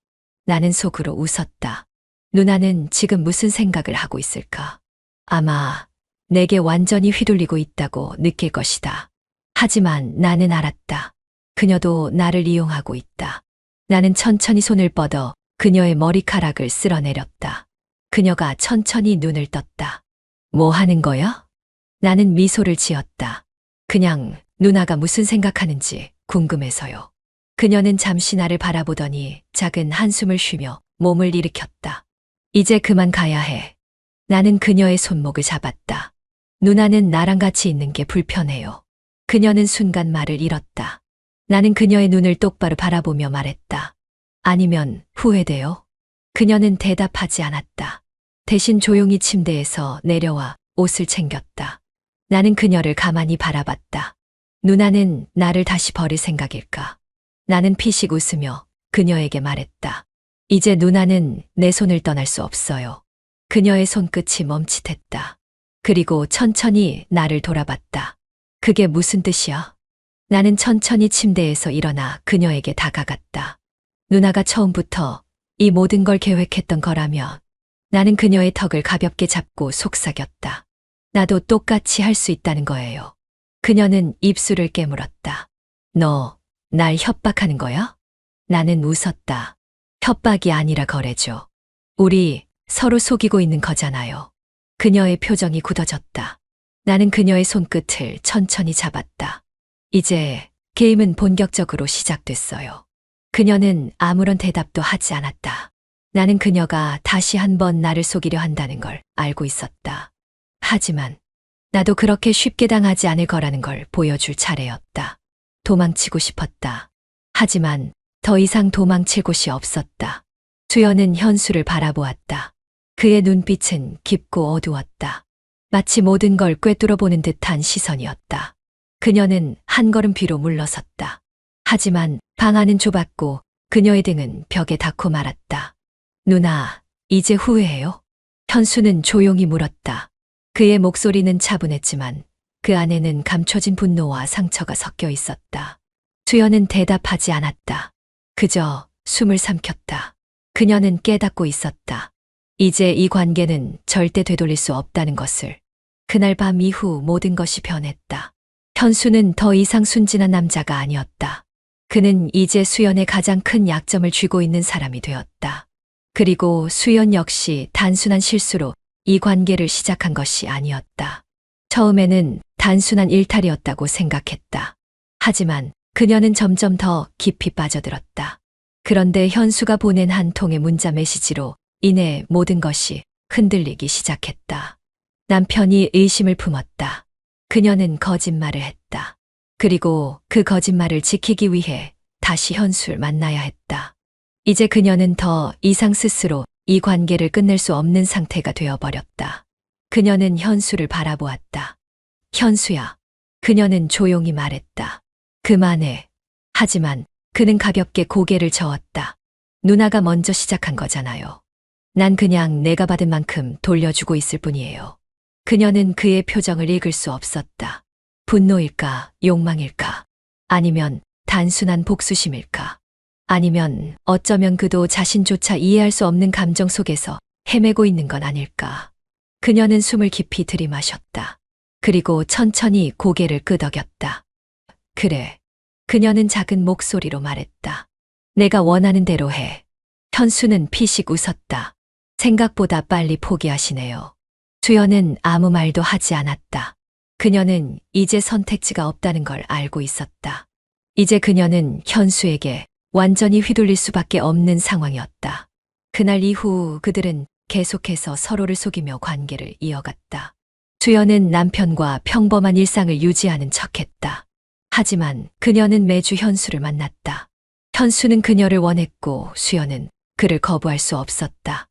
[SPEAKER 1] 나는 속으로 웃었다. 누나는 지금 무슨 생각을 하고 있을까? 아마 내게 완전히 휘둘리고 있다고 느낄 것이다. 하지만 나는 알았다. 그녀도 나를 이용하고 있다. 나는 천천히 손을 뻗어 그녀의 머리카락을 쓸어내렸다. 그녀가 천천히 눈을 떴다. 뭐 하는 거야? 나는 미소를 지었다. 그냥 누나가 무슨 생각하는지 궁금해서요. 그녀는 잠시 나를 바라보더니 작은 한숨을 쉬며 몸을 일으켰다. 이제 그만 가야 해. 나는 그녀의 손목을 잡았다. 누나는 나랑 같이 있는 게 불편해요. 그녀는 순간 말을 잃었다. 나는 그녀의 눈을 똑바로 바라보며 말했다. 아니면 후회돼요? 그녀는 대답하지 않았다. 대신 조용히 침대에서 내려와 옷을 챙겼다. 나는 그녀를 가만히 바라봤다. 누나는 나를 다시 버릴 생각일까? 나는 피식 웃으며 그녀에게 말했다. 이제 누나는 내 손을 떠날 수 없어요. 그녀의 손끝이 멈칫했다. 그리고 천천히 나를 돌아봤다. 그게 무슨 뜻이야? 나는 천천히 침대에서 일어나 그녀에게 다가갔다. 누나가 처음부터 이 모든 걸 계획했던 거라면. 나는 그녀의 턱을 가볍게 잡고 속삭였다. 나도 똑같이 할 수 있다는 거예요. 그녀는 입술을 깨물었다. 너, 날 협박하는 거야? 나는 웃었다. 협박이 아니라 거래죠. 우리 서로 속이고 있는 거잖아요. 그녀의 표정이 굳어졌다. 나는 그녀의 손끝을 천천히 잡았다. 이제 게임은 본격적으로 시작됐어요. 그녀는 아무런 대답도 하지 않았다. 나는 그녀가 다시 한번 나를 속이려 한다는 걸 알고 있었다. 하지만 나도 그렇게 쉽게 당하지 않을 거라는 걸 보여줄 차례였다. 도망치고 싶었다. 하지만 더 이상 도망칠 곳이 없었다. 수연은 현수를 바라보았다. 그의 눈빛은 깊고 어두웠다. 마치 모든 걸 꿰뚫어 보는 듯한 시선이었다. 그녀는 한 걸음 뒤로 물러섰다. 하지만 방 안은 좁았고 그녀의 등은 벽에 닿고 말았다. 누나, 이제 후회해요? 현수는 조용히 물었다. 그의 목소리는 차분했지만 그 안에는 감춰진 분노와 상처가 섞여 있었다. 수연은 대답하지 않았다. 그저 숨을 삼켰다. 그녀는 깨닫고 있었다. 이제 이 관계는 절대 되돌릴 수 없다는 것을. 그날 밤 이후 모든 것이 변했다. 현수는 더 이상 순진한 남자가 아니었다. 그는 이제 수연의 가장 큰 약점을 쥐고 있는 사람이 되었다. 그리고 수연 역시 단순한 실수로 이 관계를 시작한 것이 아니었다. 처음에는 단순한 일탈이었다고 생각했다. 하지만 그녀는 점점 더 깊이 빠져들었다. 그런데 현수가 보낸 한 통의 문자 메시지로 인해 모든 것이 흔들리기 시작했다. 남편이 의심을 품었다. 그녀는 거짓말을 했다. 그리고 그 거짓말을 지키기 위해 다시 현수를 만나야 했다. 이제 그녀는 더 이상 스스로 이 관계를 끝낼 수 없는 상태가 되어버렸다. 그녀는 현수를 바라보았다. 현수야. 그녀는 조용히 말했다. 그만해. 하지만 그는 가볍게 고개를 저었다. 누나가 먼저 시작한 거잖아요. 난 그냥 내가 받은 만큼 돌려주고 있을 뿐이에요. 그녀는 그의 표정을 읽을 수 없었다. 분노일까, 욕망일까? 아니면 단순한 복수심일까? 아니면 어쩌면 그도 자신조차 이해할 수 없는 감정 속에서 헤매고 있는 건 아닐까? 그녀는 숨을 깊이 들이마셨다. 그리고 천천히 고개를 끄덕였다. 그래. 그녀는 작은 목소리로 말했다. 내가 원하는 대로 해. 현수는 피식 웃었다. 생각보다 빨리 포기하시네요. 수연은 아무 말도 하지 않았다. 그녀는 이제 선택지가 없다는 걸 알고 있었다. 이제 그녀는 현수에게 완전히 휘둘릴 수밖에 없는 상황이었다. 그날 이후 그들은 계속해서 서로를 속이며 관계를 이어갔다. 수연은 남편과 평범한 일상을 유지하는 척했다. 하지만 그녀는 매주 현수를 만났다. 현수는 그녀를 원했고 수연은 그를 거부할 수 없었다.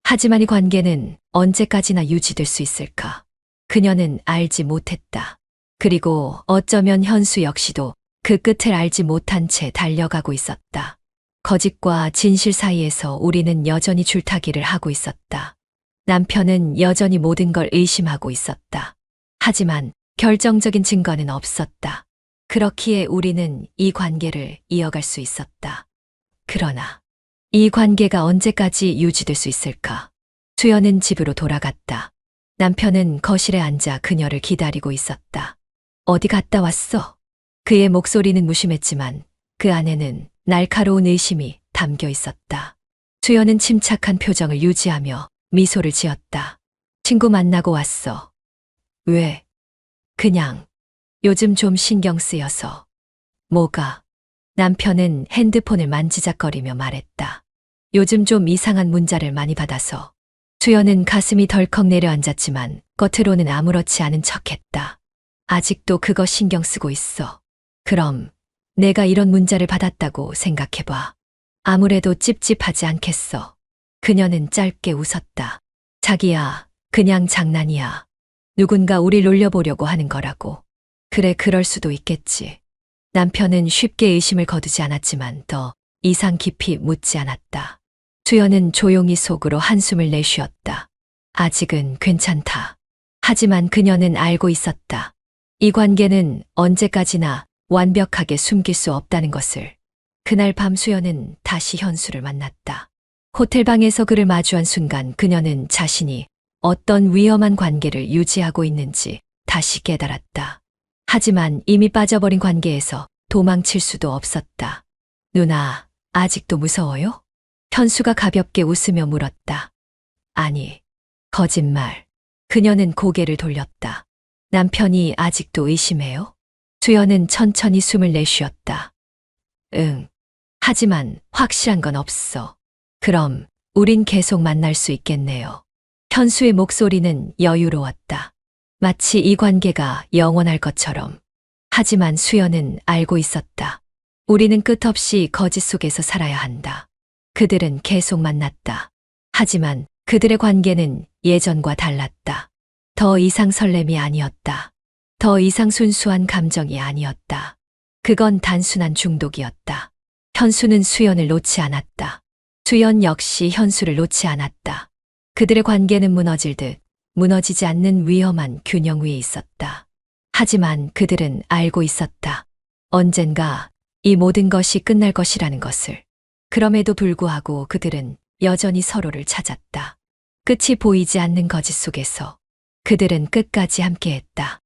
[SPEAKER 1] 하지만 이 관계는 언제까지나 유지될 수 있을까? 그녀는 알지 못했다. 그리고 어쩌면 현수 역시도 그 끝을 알지 못한 채 달려가고 있었다. 거짓과 진실 사이에서 우리는 여전히 줄타기를 하고 있었다. 남편은 여전히 모든 걸 의심하고 있었다. 하지만 결정적인 증거는 없었다. 그렇기에 우리는 이 관계를 이어갈 수 있었다. 그러나 이 관계가 언제까지 유지될 수 있을까? 수연은 집으로 돌아갔다. 남편은 거실에 앉아 그녀를 기다리고 있었다. 어디 갔다 왔어? 그의 목소리는 무심했지만 그 안에는 날카로운 의심이 담겨 있었다. 수연은 침착한 표정을 유지하며 미소를 지었다. 친구 만나고 왔어. 왜? 그냥 요즘 좀 신경 쓰여서. 뭐가? 남편은 핸드폰을 만지작거리며 말했다. 요즘 좀 이상한 문자를 많이 받아서. 수연은 가슴이 덜컥 내려앉았지만 겉으로는 아무렇지 않은 척했다. 아직도 그거 신경 쓰고 있어. 그럼 내가 이런 문자를 받았다고 생각해봐. 아무래도 찝찝하지 않겠어. 그녀는 짧게 웃었다. 자기야, 그냥 장난이야. 누군가 우릴 놀려보려고 하는 거라고. 그래, 그럴 수도 있겠지. 남편은 쉽게 의심을 거두지 않았지만 더 이상 깊이 묻지 않았다. 수연은 조용히 속으로 한숨을 내쉬었다. 아직은 괜찮다. 하지만 그녀는 알고 있었다. 이 관계는 언제까지나 완벽하게 숨길 수 없다는 것을. 그날 밤 수연은 다시 현수를 만났다. 호텔방에서 그를 마주한 순간 그녀는 자신이 어떤 위험한 관계를 유지하고 있는지 다시 깨달았다. 하지만 이미 빠져버린 관계에서 도망칠 수도 없었다. 누나, 아직도 무서워요? 현수가 가볍게 웃으며 물었다. 아니, 거짓말. 그녀는 고개를 돌렸다. 남편이 아직도 의심해요? 수연은 천천히 숨을 내쉬었다. 응. 하지만 확실한 건 없어. 그럼 우린 계속 만날 수 있겠네요. 현수의 목소리는 여유로웠다. 마치 이 관계가 영원할 것처럼. 하지만 수연은 알고 있었다. 우리는 끝없이 거짓 속에서 살아야 한다. 그들은 계속 만났다. 하지만 그들의 관계는 예전과 달랐다. 더 이상 설렘이 아니었다. 더 이상 순수한 감정이 아니었다. 그건 단순한 중독이었다. 현수는 수연을 놓지 않았다. 수연 역시 현수를 놓지 않았다. 그들의 관계는 무너질 듯 무너지지 않는 위험한 균형 위에 있었다. 하지만 그들은 알고 있었다. 언젠가 이 모든 것이 끝날 것이라는 것을. 그럼에도 불구하고 그들은 여전히 서로를 찾았다. 끝이 보이지 않는 거짓 속에서 그들은 끝까지 함께했다.